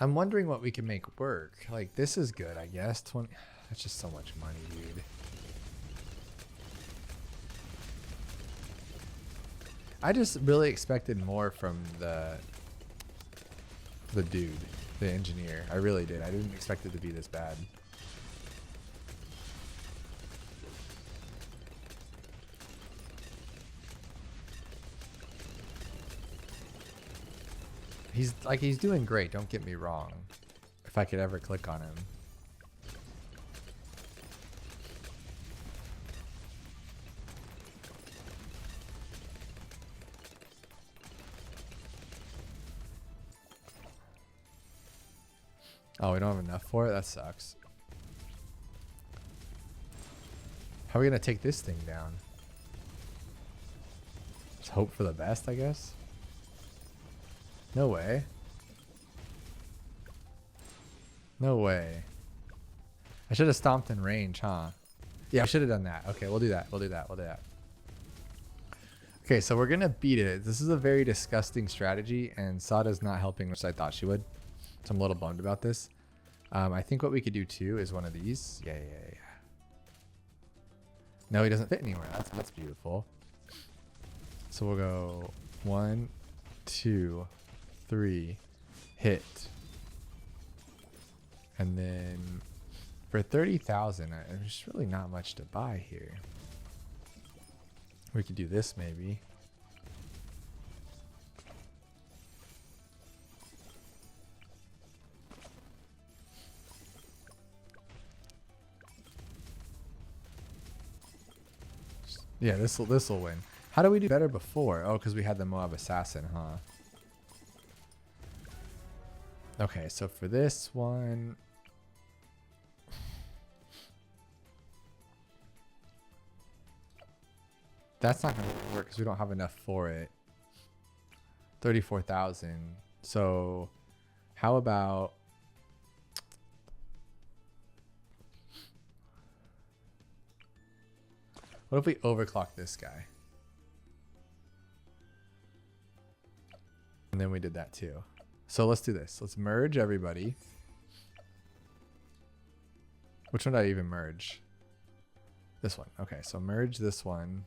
A: I'm wondering what we can make work. Like, this is good, I guess. 20. That's just so much money, dude. I just really expected more from the dude, the engineer. I really did. I didn't expect it to be this bad. He's doing great, don't get me wrong. If I could ever click on him. Oh, we don't have enough for it? That sucks. How are we gonna take this thing down? Just hope for the best, I guess. No way. No way. I should have stomped in range, huh? Yeah, I should have done that. Okay, we'll do that. We'll do that. We'll do that. Okay, so we're gonna beat it. This is a very disgusting strategy, and Sauda's not helping, which I thought she would. So I'm a little bummed about this. I think what we could do too is one of these. Yeah. No, he doesn't fit anywhere. That's beautiful. So we'll go 1, 2, 3, hit. And then for 30,000, there's really not much to buy here. We could do this maybe. Yeah, this will win. How do we do better before? Oh, because we had the Moab Assassin, huh? Okay, so for this one, that's not going to work because we don't have enough for it. 34,000. So how about what if we overclock this guy? And then we did that too. So let's do this. Let's merge everybody. Which one did I even merge? This one. Okay, so merge this one.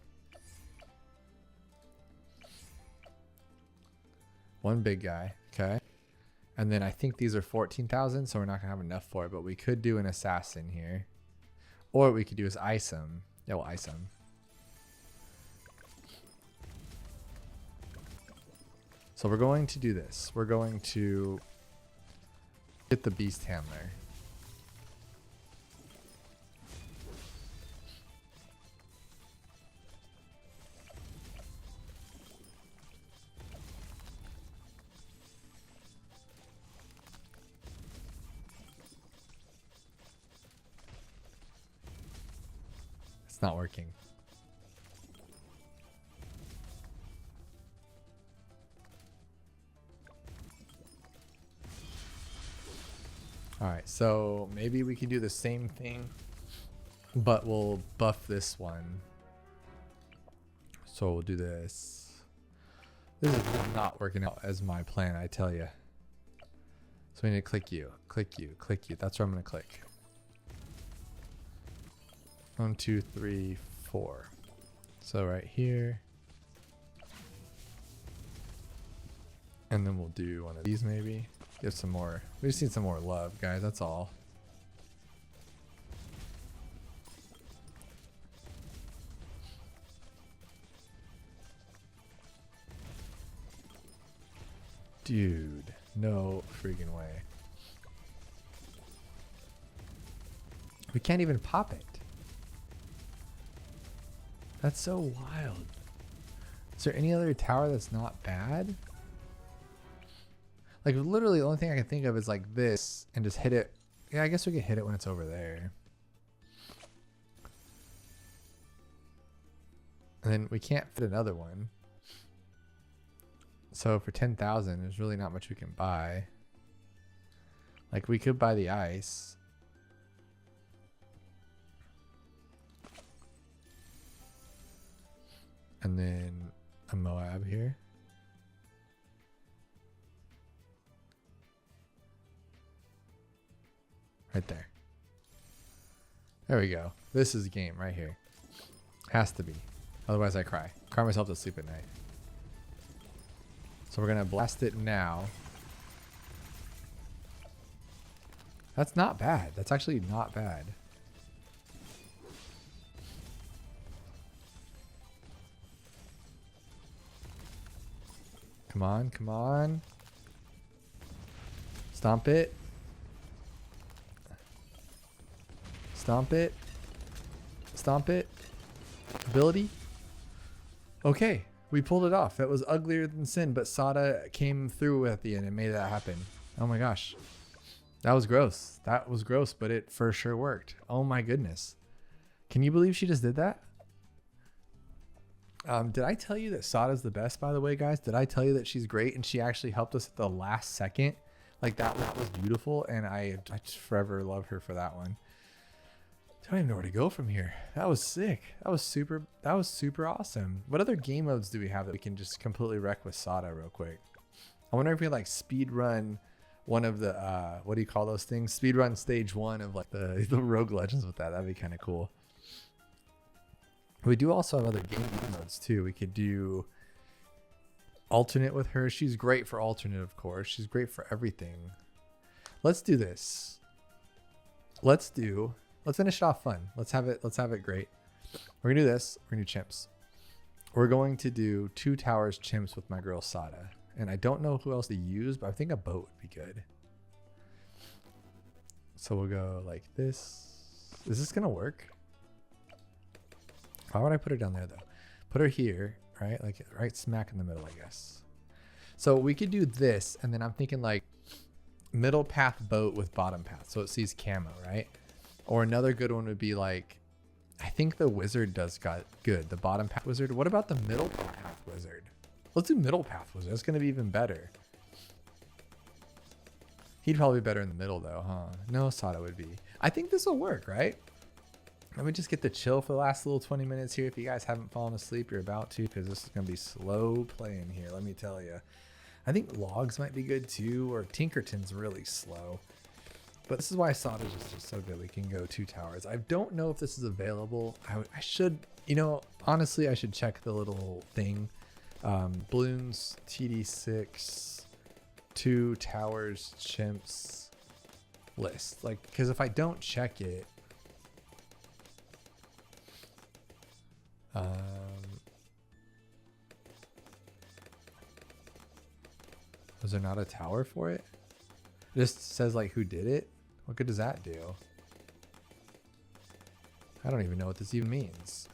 A: One big guy. Okay. And then I think these are 14,000, so we're not going to have enough for it, but we could do an assassin here. Or what we could do is ice him. Yeah, we'll ice him. So we're going to do this. We're going to get the beast handler. It's not working. All right, so maybe we can do the same thing, but we'll buff this one. So we'll do this. This is not working out as my plan, I tell you. So we need to click you, click you, click you. That's where I'm gonna click. 1, 2, 3, 4. So right here. And then we'll do one of these maybe. Give some more. We just need some more love, guys. That's all. Dude, no freaking way. We can't even pop it. That's so wild. Is there any other tower that's not bad? Like literally the only thing I can think of is like this and just hit it. Yeah, I guess we could hit it when it's over there. And then we can't fit another one. So for 10,000, there's really not much we can buy. Like we could buy the ice. And then a Moab here. Right there. There we go. This is a game right here. Has to be. Otherwise I cry. Cry myself to sleep at night. So we're going to blast it now. That's not bad. That's actually not bad. Come on, come on. Stomp it. Stomp it. Stomp it. Ability. Okay, we pulled it off. That was uglier than sin, but Sauda came through at the end and made that happen. Oh my gosh. That was gross. That was gross, but it for sure worked. Oh my goodness. Can you believe she just did that? Did I tell you that Sauda's the best, by the way, guys? Did I tell you that she's great and she actually helped us at the last second? Like that was beautiful, and I just forever love her for that one. I don't even know where to go from here. That was sick. That was super awesome. What other game modes do we have that we can just completely wreck with Sauda real quick? I wonder if we like speed run one of the what do you call those things? Speed run stage 1 of like the Rogue Legends with that. That'd be kind of cool. We do also have other game modes too. We could do alternate with her. She's great for alternate, of course. She's great for everything. Let's do this. Let's finish it off fun. Let's have it great. We're gonna do this. We're gonna do chimps. We're going to do 2 towers chimps with my girl Sauda. And I don't know who else to use, but I think a boat would be good. So we'll go like this. Is this gonna work? Why would I put her down there though? Put her here, right? Like right smack in the middle, I guess. So we could do this, and then I'm thinking like middle path boat with bottom path, so it sees camo, right? Or another good one would be like, I think the wizard does got good. The bottom path wizard. What about the middle path wizard? Let's do middle path wizard. That's gonna be even better. He'd probably be better in the middle though, huh? No, Sauda would be. I think this will work, right? Let me just get to chill for the last little 20 minutes here. If you guys haven't fallen asleep, you're about to, because this is going to be slow playing here, let me tell you. I think logs might be good too, or Tinkerton's really slow. But this is why Sauda's just so good. We can go 2 towers. I don't know if this is available. I should, you know, honestly, I should check the little thing. Bloons TD6, 2 towers, chimps list. Like, because if I don't check it, was there not a tower for it? It just says like who did it. What good does that do? I don't even know what this even means.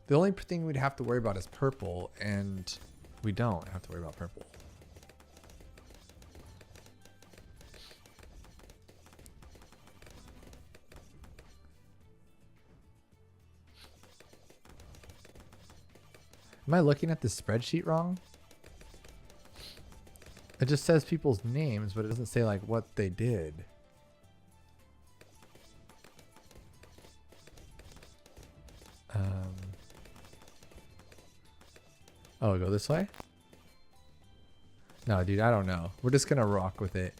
A: The only thing we'd have to worry about is purple, and we don't have to worry about purple. Am I looking at the spreadsheet wrong? It just says people's names, but it doesn't say like what they did. Oh, go this way? No, dude, I don't know. We're just gonna rock with it.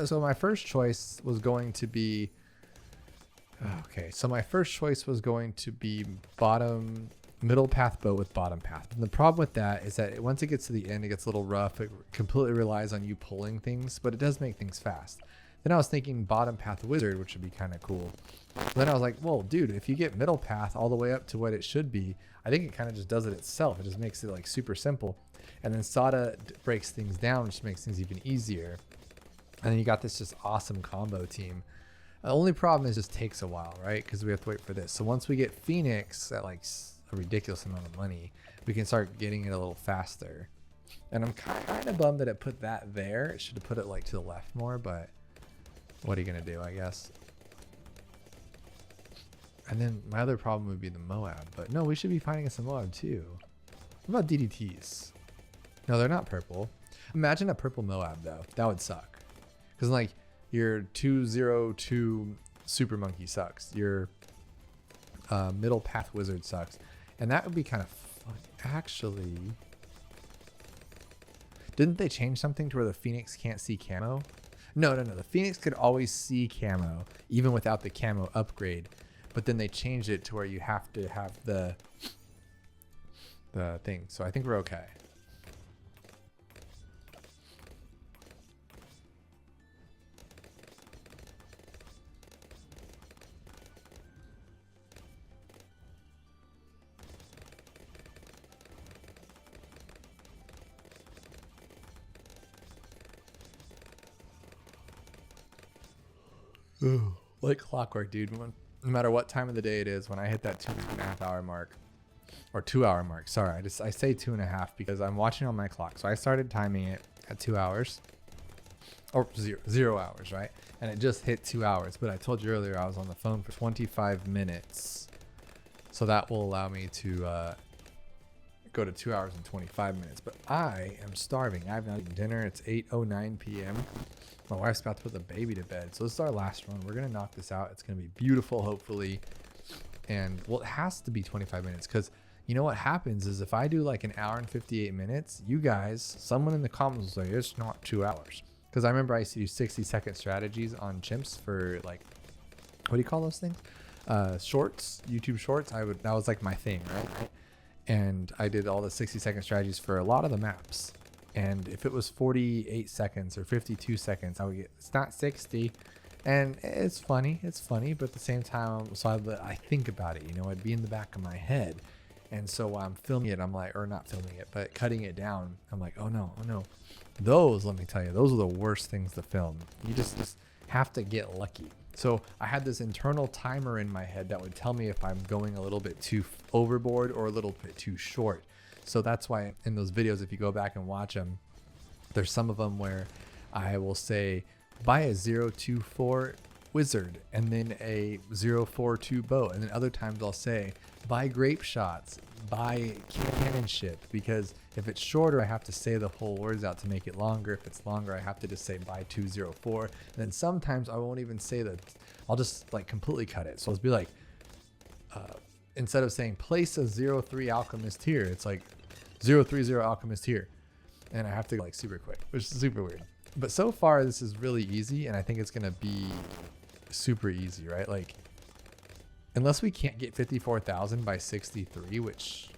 A: So my first choice was going to be. Okay, so my first choice was going to be middle path boat with bottom path. And the problem with that is that once it gets to the end, it gets a little rough. It completely relies on you pulling things, but it does make things fast. Then I was thinking bottom path wizard, which would be kind of cool. Then I was like, well, dude, if you get middle path all the way up to what it should be, I think it kind of just does it itself. It just makes it like super simple. And then Sauda breaks things down, which makes things even easier. And then you got this just awesome combo team. The only problem is it just takes a while, right? Because we have to wait for this. So once we get Phoenix at like a ridiculous amount of money, we can start getting it a little faster. And I'm kind of bummed that it put that there. It should have put it like to the left more, but what are you going to do, I guess? And then my other problem would be the Moab. But no, we should be finding us a Moab too. What about DDTs? No, they're not purple. Imagine a purple Moab though. That would suck. Because like your 202 Super Monkey sucks. Your middle path wizard sucks. And that would be kind of fun. Actually, didn't they change something to where the Phoenix can't see camo? No, the Phoenix could always see camo even without the camo upgrade, but then they changed it to where you have to have the thing. So I think we're okay. Ooh, like clockwork, dude. No matter what time of the day it is, when I hit that 2.5 hour mark, or 2 hour mark, sorry, I say 2.5 because I'm watching on my clock. So I started timing it at 2 hours, or 0 hours, right? And it just hit 2 hours. But I told you earlier I was on the phone for 25 minutes, so that will allow me to go to 2 hours and 25 minutes. But I am starving. I have not eaten dinner. It's 8:09 p.m. My wife's about to put the baby to bed. So this is our last run. We're going to knock this out. It's going to be beautiful, hopefully. And well, it has to be 25 minutes because you know what happens is if I do like an hour and 58 minutes, you guys, someone in the comments will say it's not 2 hours. Because I remember I used to do 60-second strategies on chimps for like, what do you call those things? Shorts, YouTube shorts. That was like my thing, right? And I did all the 60-second strategies for a lot of the maps. And if it was 48 seconds or 52 seconds, I would get, it's not 60. And it's funny, but at the same time, so I think about it, you know, it'd be in the back of my head. And so while I'm filming it, I'm like, or not filming it, but cutting it down, I'm like, oh no. Those, let me tell you, those are the worst things to film. You just have to get lucky. So I had this internal timer in my head that would tell me if I'm going a little bit too overboard or a little bit too short. So that's why in those videos, if you go back and watch them, there's some of them where I will say, buy a 024 wizard and then a 042 bow. And then other times I'll say, buy grape shots, buy cannon ship, because if it's shorter, I have to say the whole words out to make it longer. If it's longer, I have to just say buy 204. And then sometimes I won't even say that. I'll just like completely cut it. So I'll be like, instead of saying place a 03 alchemist here, it's like 030 alchemist here. And I have to like super quick, which is super weird. But so far this is really easy, and I think it's gonna be super easy, right? Like, unless we can't get 54,000 by 63, which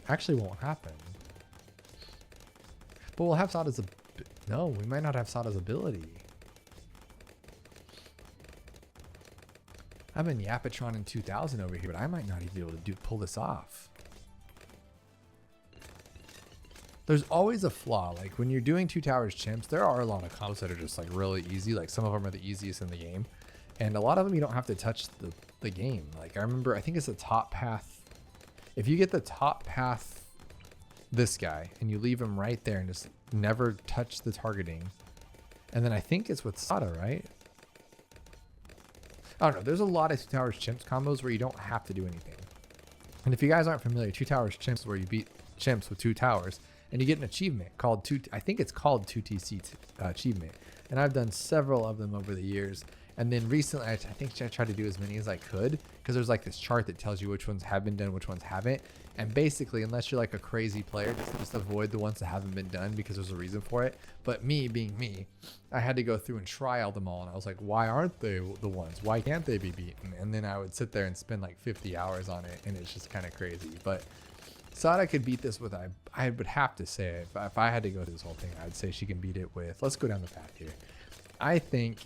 A: actually won't happen. But we'll have Sauda's no, we might not have Sauda's ability. I'm in Yapatron in 2000 over here, but I might not even be able to pull this off. There's always a flaw. Like when you're doing Two Towers Chimps, there are a lot of combos that are just like really easy. Like some of them are the easiest in the game. And a lot of them you don't have to touch the game. Like I remember, I think it's the top path. If you get the top path, this guy, and you leave him right there and just never touch the targeting. And then I think it's with Sauda, right? I don't know. There's a lot of Two Towers Chimps combos where you don't have to do anything. And if you guys aren't familiar, Two Towers Chimps where you beat chimps with 2 towers and you get an achievement called I think it's called 2TC achievement. And I've done several of them over the years. And then recently, I think I tried to do as many as I could because there's like this chart that tells you which ones have been done, which ones haven't. And basically, unless you're like a crazy player, just avoid the ones that haven't been done because there's a reason for it. But me being me, I had to go through and trial them all. And I was like, why aren't they the ones? Why can't they be beaten? And then I would sit there and spend like 50 hours on it. And it's just kind of crazy. But Sauda could beat this with, I would have to say, if I had to go through this whole thing, I'd say she can beat it with, let's go down the path here. I think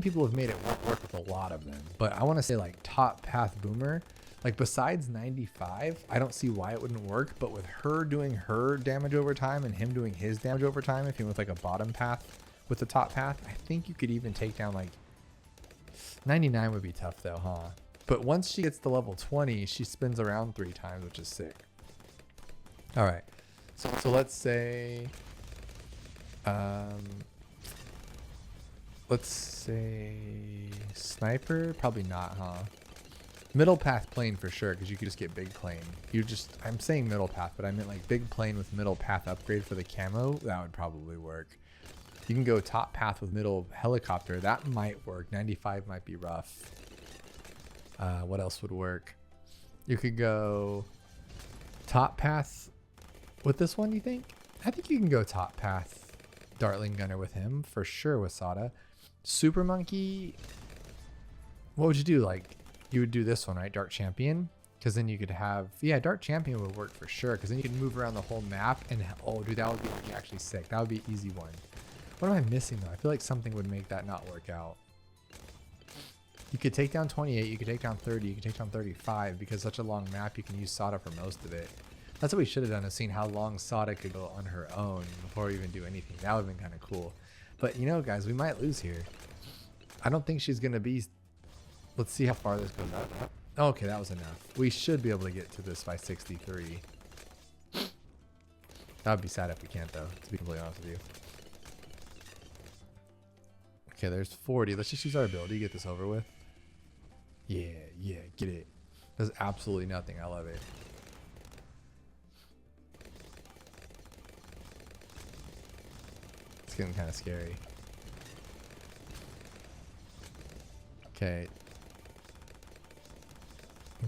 A: people have made it work with a lot of them, but I want to say like top path boomer, like besides 95, I don't see why it wouldn't work, but with her doing her damage over time and him doing his damage over time, if you went with like a bottom path with the top path, I think you could even take down like 99 would be tough though, huh? But once she gets to level 20, she spins around 3 times, which is sick. All right, so let's say, let's say sniper, probably not, huh? Middle path plane for sure, because you could just get big plane. I'm saying middle path, but I meant like big plane with middle path upgrade for the camo. That would probably work. You can go top path with middle helicopter. That might work. 95 might be rough. What else would work? You could go top path with this one, you think? I think you can go top path Dartling Gunner with him for sure with Sauda. Super Monkey, what would you do? Like, you would do this one, right? Dark Champion, because then you could have, yeah, Dark Champion would work for sure, because then you can move around the whole map, and oh dude, that would be actually sick. That would be an easy one. What am I missing though? I feel like something would make that not work out. You could take down 28, you could take down 30, you could take down 35, because such a long map, you can use Sauda for most of it. That's what we should have done, is seen how long Sauda could go on her own before we even do anything. That would have been kind of cool. But you know, guys, we might lose here. I don't think she's going to be... Let's see how far this goes up. Okay, that was enough. We should be able to get to this by 63. That would be sad if we can't, though, to be completely honest with you. Okay, there's 40. Let's just use our ability to get this over with. Yeah, get it. Does absolutely nothing. I love it. It's getting kind of scary. Okay.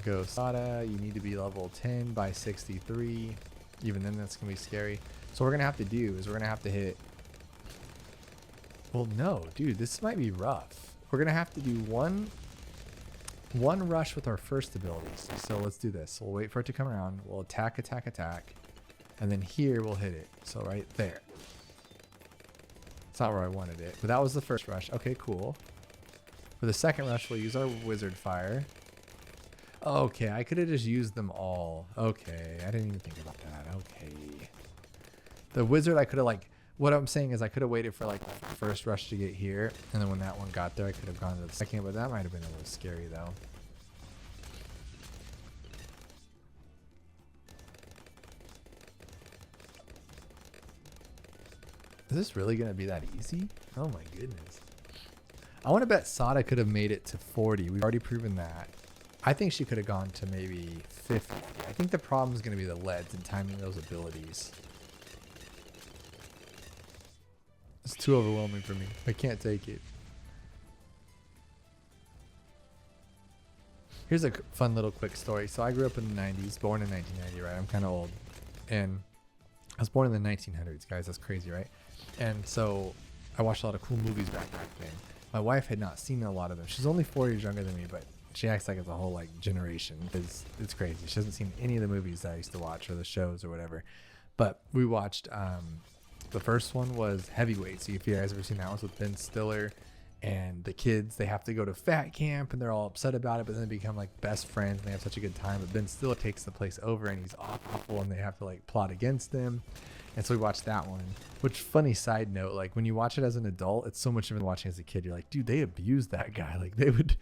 A: Go Sauda. You need to be level 10 by 63. Even then, that's going to be scary. So what we're going to have to do is we're going to have to hit... Well, no, dude, this might be rough. We're going to have to do one rush with our first abilities. So let's do this. We'll wait for it to come around. We'll attack. And then here we'll hit it. So right there. It's not where I wanted it, but that was the first rush. Okay, cool. For the second rush, we'll use our wizard fire. Okay, I could have just used them all. Okay, I didn't even think about that. Okay. The wizard, I could have like... What I'm saying is I could have waited for like the first rush to get here, and then when that one got there, I could have gone to the second, but that might have been a little scary though. Is this really going to be that easy? Oh my goodness. I want to bet Sauda could have made it to 40. We've already proven that. I think she could have gone to maybe 50. I think the problem is going to be the leads and timing those abilities. It's too overwhelming for me. I can't take it. Here's a fun little quick story. So I grew up in the 90s, born in 1990, right? I'm kind of old. And I was born in the 1900s, guys. That's crazy, right? And so I watched a lot of cool movies back then. My wife had not seen a lot of them. She's only 4 years younger than me, but she acts like it's a whole like generation. It's crazy. She hasn't seen any of the movies that I used to watch or the shows or whatever. But we watched... the first one was Heavyweight. So if you guys ever seen that one, with Ben Stiller and the kids, they have to go to fat camp and they're all upset about it, but then they become like best friends and they have such a good time. But Ben Stiller takes the place over and he's awful and they have to like plot against him. And so we watched that one, which funny side note, like when you watch it as an adult, it's so much different than watching as a kid. You're like, dude, they abused that guy. Like they would,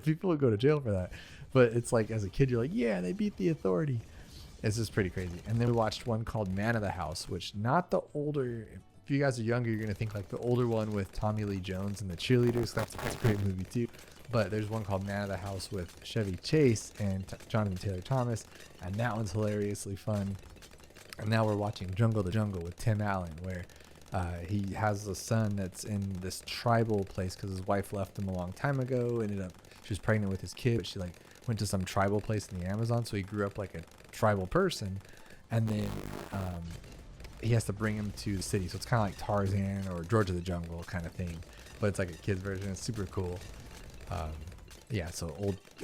A: people would go to jail for that. But it's like, as a kid, you're like, yeah, they beat the authority. It's just pretty crazy. And then we watched one called Man of the House, which not the older, if you guys are younger, you're going to think like the older one with Tommy Lee Jones and the cheerleaders. That's a great movie too. But there's one called Man of the House with Chevy Chase and Jonathan Taylor Thomas. And that one's hilariously fun. And now we're watching Jungle to Jungle with Tim Allen, where he has a son that's in this tribal place because his wife left him a long time ago. She was pregnant with his kid, but she like went to some tribal place in the Amazon. So he grew up like a tribal person. And then he has to bring him to the city. So it's kind of like Tarzan or George of the Jungle kind of thing. But it's like a kid's version. It's super cool. Yeah, so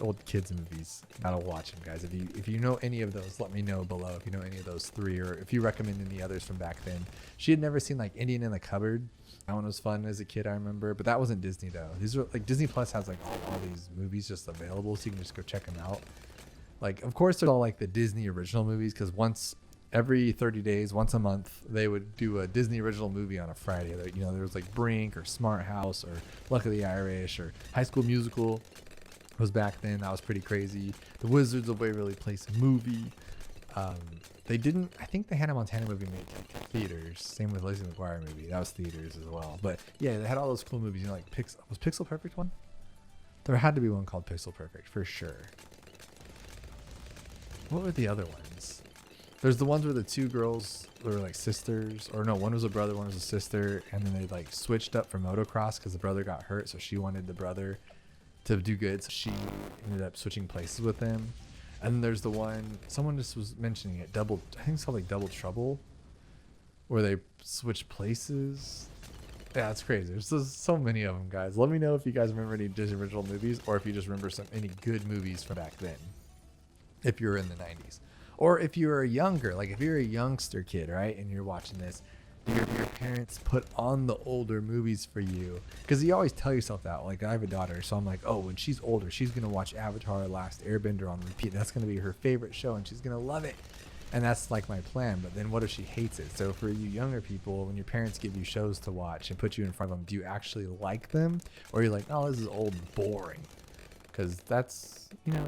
A: old kids movies. Gotta watch them, guys. If you know any of those, let me know below. If you know any of those three, or if you recommend any others from back then. She had never seen like Indian in the Cupboard. That one was fun as a kid, I remember. But that wasn't Disney though. These were like Disney Plus has like all these movies just available, so you can just go check them out. Like, of course, there's all like the Disney original movies, because once every 30 days, once a month, they would do a Disney original movie on a Friday. You know, there was like Brink or Smart House or Luck of the Irish or High School Musical was back then. That was pretty crazy. The Wizards of Waverly Place movie. They didn't, I think they had a Montana movie made like theaters. Same with Lizzie McGuire movie. That was theaters as well. But yeah, they had all those cool movies. You know, like was Pixel Perfect one? There had to be one called Pixel Perfect for sure. What were the other ones? There's the ones where the two girls were like sisters, or no, one was a brother, one was a sister, and then they like switched up for motocross because the brother got hurt, so she wanted the brother to do good, so she ended up switching places with him. And then there's the one, someone just was mentioning it, I think it's called like Double Trouble. where they switch places. Yeah, it's crazy. There's just so many of them, guys. Let me know if you guys remember any Disney original movies, or if you just remember any good movies from back then, if you were in the 90s. Or if you were younger, like if you're a youngster kid, right, and you're watching this, do your parents put on the older movies for you? Because you always tell yourself that. Like, I have a daughter, so I'm like, oh, when she's older, she's going to watch Avatar: Last Airbender on repeat. That's going to be her favorite show, and she's going to love it. And that's like my plan. But then what if she hates it? So for you younger people, when your parents give you shows to watch and put you in front of them, do you actually like them? Or you're like, oh, this is old and boring? Because that's, you know,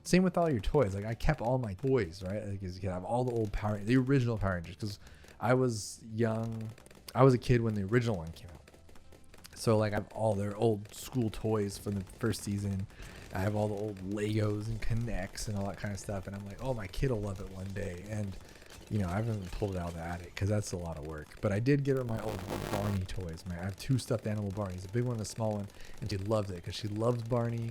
A: same with all your toys. Like, I kept all my toys, right? Like, as a kid, I have all the old the original Power Rangers, because I was young. I was a kid when the original one came out. So like, I have all their old school toys from the first season. I have all the old Legos and Connects and all that kind of stuff. And I'm like, oh, my kid will love it one day. And, you know, I haven't pulled it out of the attic because that's a lot of work. But I did get her my old Barney toys. I have 2 stuffed animal Barneys, a big one and a small one. And she loves it because she loves Barney.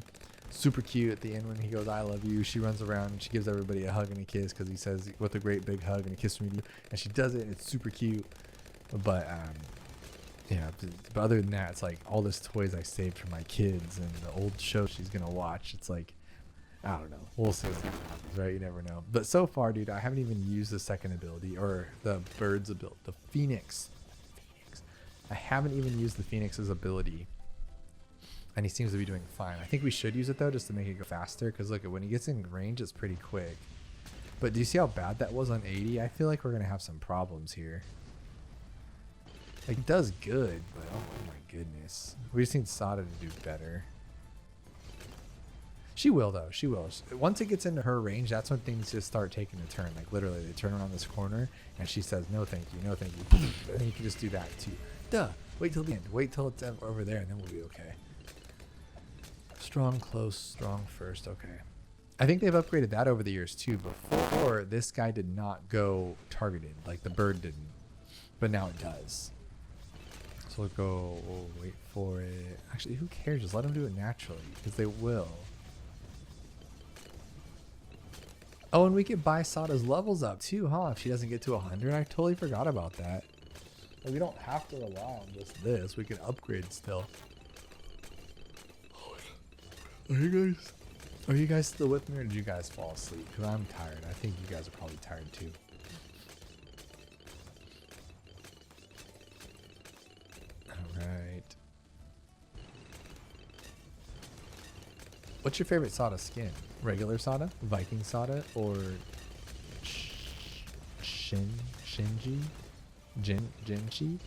A: Super cute at the end when he goes, I love you. She runs around and she gives everybody a hug and a kiss because he says, with a great big hug and a kiss from you. And she does it. It's super cute. But, yeah, but other than that, it's like all this toys I saved for my kids and the old show she's going to watch. It's like, I don't know. We'll see what happens, right? You never know. But so far, dude, I haven't even used the second ability or the bird's ability, the Phoenix. I haven't even used the Phoenix's ability. And he seems to be doing fine. I think we should use it, though, just to make it go faster. Because, look, when he gets in range, it's pretty quick. But do you see how bad that was on 80? I feel like we're going to have some problems here. Like, it does good, but oh my goodness. We just need Sauda to do better. She will, though. She will. Once it gets into her range, that's when things just start taking a turn. Like, literally, they turn around this corner, and she says, no, thank you, no, thank you. And you can just do that, too. Duh. Wait till the end. Wait till it's over there, and then we'll be okay. Strong, close, strong first. Okay. I think they've upgraded that over the years, too. Before, this guy did not go targeted. Like, the bird didn't. But now it does. So we'll go, we'll wait for it. Actually, who cares? Just let them do it naturally, because they will. Oh, and we could buy Sauda's levels up too, huh? If she doesn't get to 100. I totally forgot about that. Like, we don't have to rely on just this. We can upgrade still. Are you guys still with me, or did you guys fall asleep? Because I'm tired. I think you guys are probably tired too. Alright. What's your favorite Sauda skin? Regular Sauda? Viking Sauda? Or Shinji? Jinshi?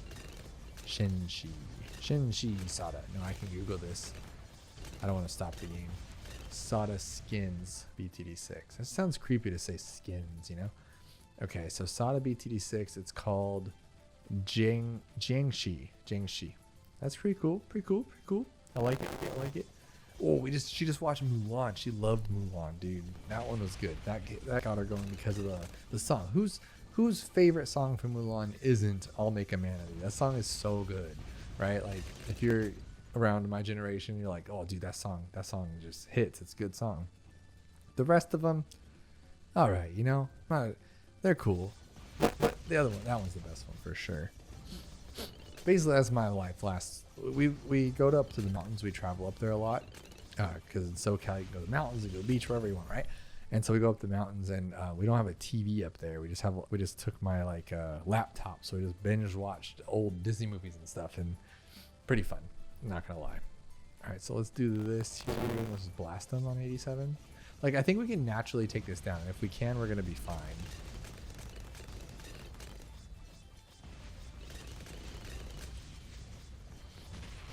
A: Shinji Sauda. No, I can Google this. I don't want to stop the game. Sauda skins BTD6. That sounds creepy to say skins, you know? Okay, so Sauda BTD6, it's called Jiangshi. That's pretty cool. Pretty cool. I like it. Oh, she just watched Mulan. She loved Mulan, dude. That one was good. That got her going because of the song. Whose favorite song from Mulan isn't "I'll Make a Man of You"? That song is so good, right? Like, if you're around my generation, you're like, oh, dude, that song just hits. It's a good song. The rest of them, all right, you know, they're cool. But the other one, that one's the best one for sure. Basically, that's my life. We go up to the mountains. We travel up there a lot because in SoCal you can go to the mountains, you go to the beach, wherever you want, right? And so we go up the mountains, and we don't have a TV up there. We just took my laptop, so we just binge watched old Disney movies and stuff, and pretty fun. I'm not gonna lie. All right, so let's do this here. Let's just blast them on 87. Like, I think we can naturally take this down. If we can, we're gonna be fine.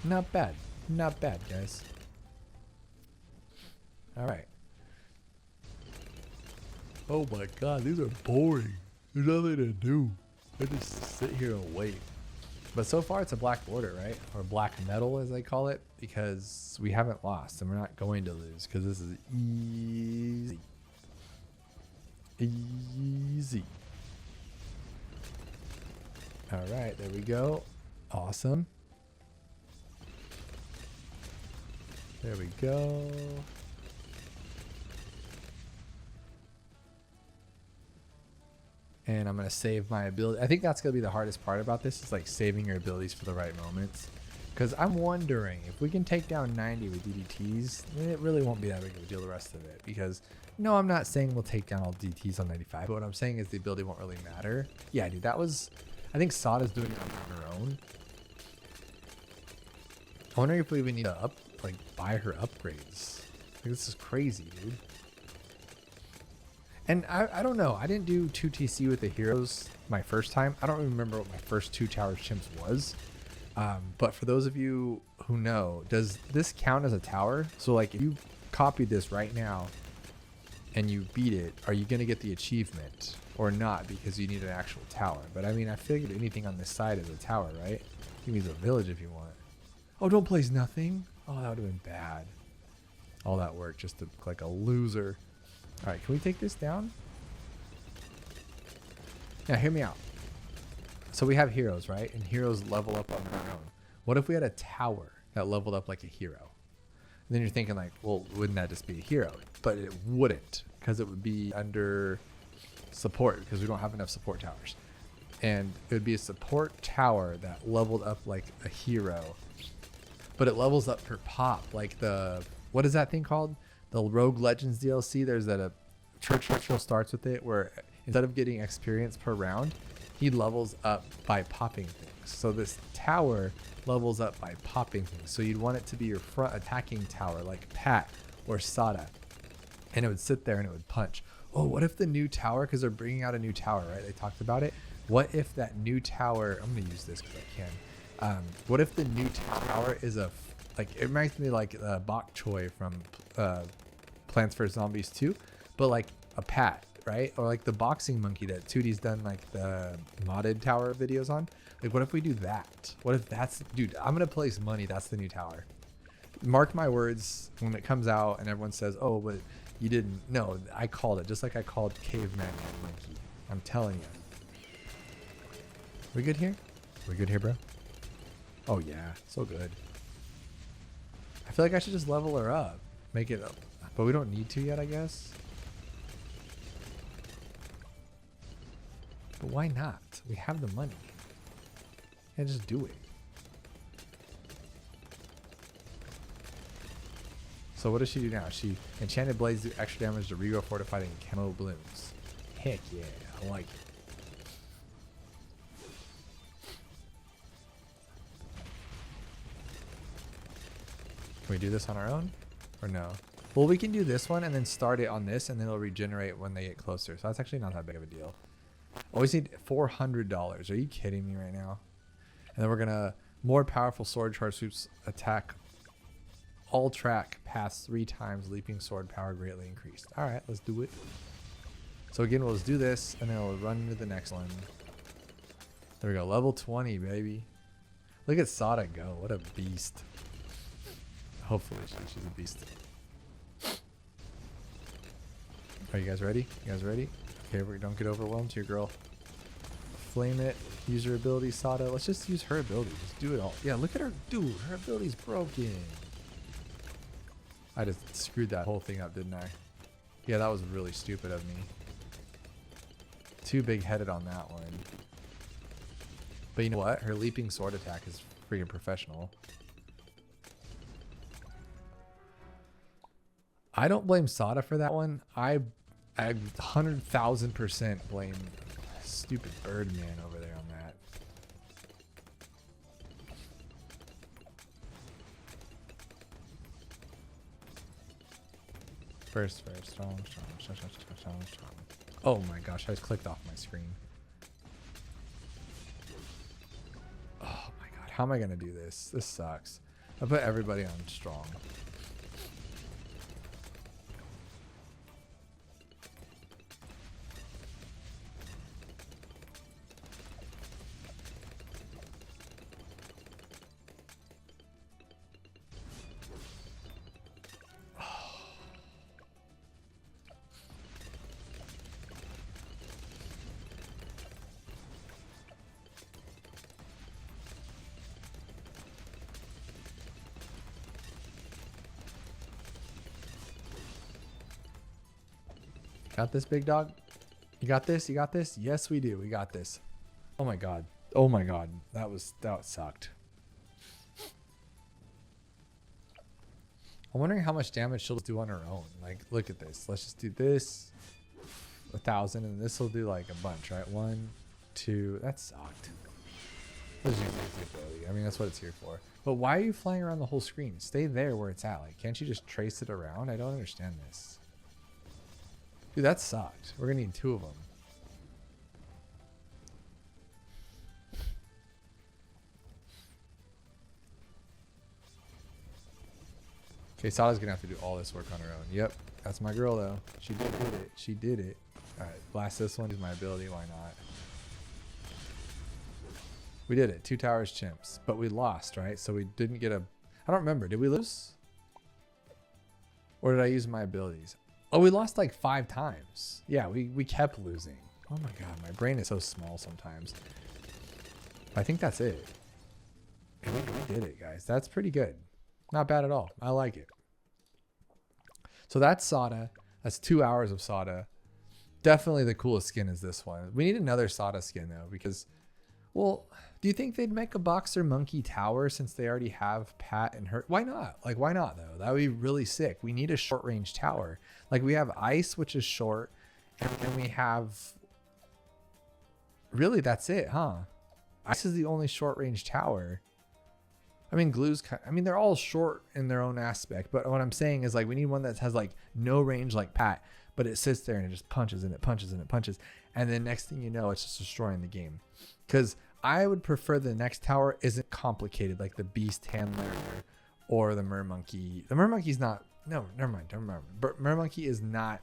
A: Not bad, guys. All right. Oh my God, these are boring. There's nothing to do. I just sit here and wait. But so far it's a black border, right? Or black metal, as they call it, because we haven't lost and we're not going to lose because this is easy. Easy. All right, there we go. Awesome. There we go. And I'm going to save my ability. I think that's going to be the hardest part about this, is like saving your abilities for the right moments. Because I'm wondering if we can take down 90 with DDTs, then it really won't be that big of a deal the rest of it. Because, no, I'm not saying we'll take down all DDTs on 95. But what I'm saying is the ability won't really matter. Yeah, dude, that was... I think Sauda's doing it on her own. I wonder if we even need to buy her upgrades. Like, this is crazy, dude. And I don't know. I didn't do 2 TC with the heroes my first time. I don't remember what my first 2 towers chimps was. But for those of you who know, does this count as a tower? So like if you copy this right now and you beat it, are you going to get the achievement or not? Because you need an actual tower. But I mean, I figured anything on this side is a tower, right? You can use a village if you want. Oh, don't place nothing. Oh, that would have been bad. All that work just to look like a loser. All right, can we take this down? Now, hear me out. So we have heroes, right? And heroes level up on their own. What if we had a tower that leveled up like a hero? And then you're thinking like, well, wouldn't that just be a hero? But it wouldn't, because it would be under support, because we don't have enough support towers. And it would be a support tower that leveled up like a hero. But it levels up per pop, like the... What is that thing called? The Rogue Legends DLC. There's that a Treacherous starts with it, where instead of getting experience per round, he levels up by popping things. So this tower levels up by popping things. So you'd want it to be your front attacking tower, like Pat or Sauda, and it would sit there and it would punch. Oh, what if the new tower? Because they're bringing out a new tower, right? They talked about it. What if that new tower? I'm gonna use this because I can. What if the new tower is a like, it reminds me like Bok Choy from Plants vs Zombies 2, but like a Pat, right? Or like the boxing monkey that 2D's done like the modded tower videos on. Like, what if we do that? What if that's, dude, I'm gonna place money, that's the new tower. Mark my words, when it comes out and everyone says, oh, but you didn't. No, I called it, just like I called Caveman Monkey. I'm telling you. We good here? We good here, bro? Oh yeah, so good. I feel like I should just level her up. Make it up. But we don't need to yet, I guess. But why not? We have the money. And just do it. So what does she do now? She enchanted blades do extra damage to regrow fortified and camo blooms. Heck yeah, I like it. Can we do this on our own or no? Well, we can do this one and then start it on this, and then it'll regenerate when they get closer. So that's actually not that big of a deal. Always need $400. Are you kidding me right now? And then we're gonna more powerful sword charge sweeps attack all track paths 3 times, leaping sword power greatly increased. All right, let's do it. So again, we'll just do this and then we'll run into the next one. There we go, level 20, baby. Look at Sauda go, what a beast. Hopefully she's a beast. Are you guys ready? You guys ready? Okay, don't get overwhelmed here, girl. Flame it. Use your ability, Sauda. Let's just use her ability. Just do it all. Yeah, look at her. Dude, her ability's broken. I just screwed that whole thing up, didn't I? Yeah, that was really stupid of me. Too big-headed on that one. But you know what? Her leaping sword attack is freaking professional. I don't blame Sauda for that one. I 100,000% blame stupid Birdman over there on that. First, strong. Oh my gosh, I just clicked off my screen. Oh my god, how am I gonna do this? This sucks. I put everybody on strong. Got this, big dog? You got this? You got this? Yes, we do. We got this. Oh my god. Oh my god. That sucked. I'm wondering how much damage she'll do on her own. Like, look at this. Let's just do this. 1,000, and this will do like a bunch, right? 1, 2. That sucked. Let's use the ability. I mean, that's what it's here for. But why are you flying around the whole screen? Stay there where it's at. Like, can't you just trace it around? I don't understand this. Dude, that sucked. We're gonna need 2 of them. Okay, Sauda's gonna have to do all this work on her own. Yep, that's my girl though. She did it. She did it. All right, blast this one. Use my ability. Why not? We did it. 2 towers, chimps, but we lost, right? So we didn't get a. I don't remember. Did we lose? Or did I use my abilities? Oh, we lost like 5 times. Yeah, we kept losing. Oh my god, my brain is so small sometimes. I think that's it. And we did it, guys. That's pretty good. Not bad at all. I like it. So that's Sauda. That's 2 hours of Sauda. Definitely the coolest skin is this one. We need another Sauda skin though, because, well, do you think they'd make a boxer monkey tower since they already have Pat and her? Why not? Like, why not though? That would be really sick. We need a short range tower. Like, we have ice, which is short, and we have, really, that's it, huh? Ice is the only short range tower. I mean, glue's I mean, they're all short in their own aspect, but what I'm saying is, like, we need one that has like no range like Pat, but it sits there and it just punches and it punches and it punches, and then next thing you know, it's just destroying the game. Because I would prefer the next tower isn't complicated, like the beast handler or the mermonkey. The mermonkey's not, no, never mind, don't remember. But mermonkey is not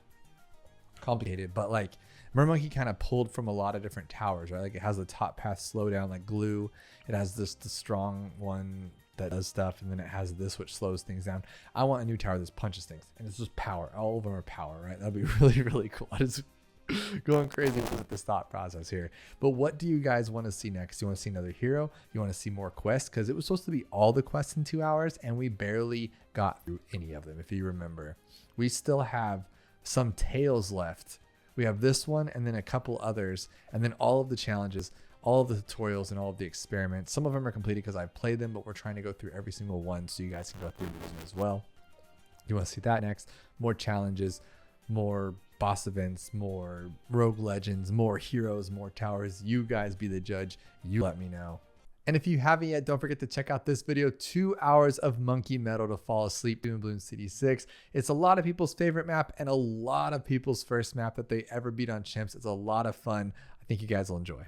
A: complicated, but like mermonkey kind of pulled from a lot of different towers, right? Like, it has the top path slowdown like glue. It has the strong one that does stuff, and then it has this which slows things down. I want a new tower that punches things, and it's just power. All of them are power, right? That'd be really, really cool. I just going crazy with this thought process here. But what do you guys want to see next? You want to see another hero? You want to see more quests? Because it was supposed to be all the quests in 2 hours, and we barely got through any of them. If you remember, we still have some tails left. We have this one and then a couple others, and then all of the challenges, all of the tutorials, and all of the experiments. Some of them are completed because I've played them, but we're trying to go through every single one so you guys can go through them as well. You want to see that next? More challenges, more boss events, more rogue legends, more heroes, more towers. You guys be the judge. You let me know. And if you haven't yet, don't forget to check out this video, 2 hours of monkey metal to fall asleep doing Bloons TD6. It's a lot of people's favorite map and a lot of people's first map that they ever beat on chimps. It's a lot of fun. I think you guys will enjoy.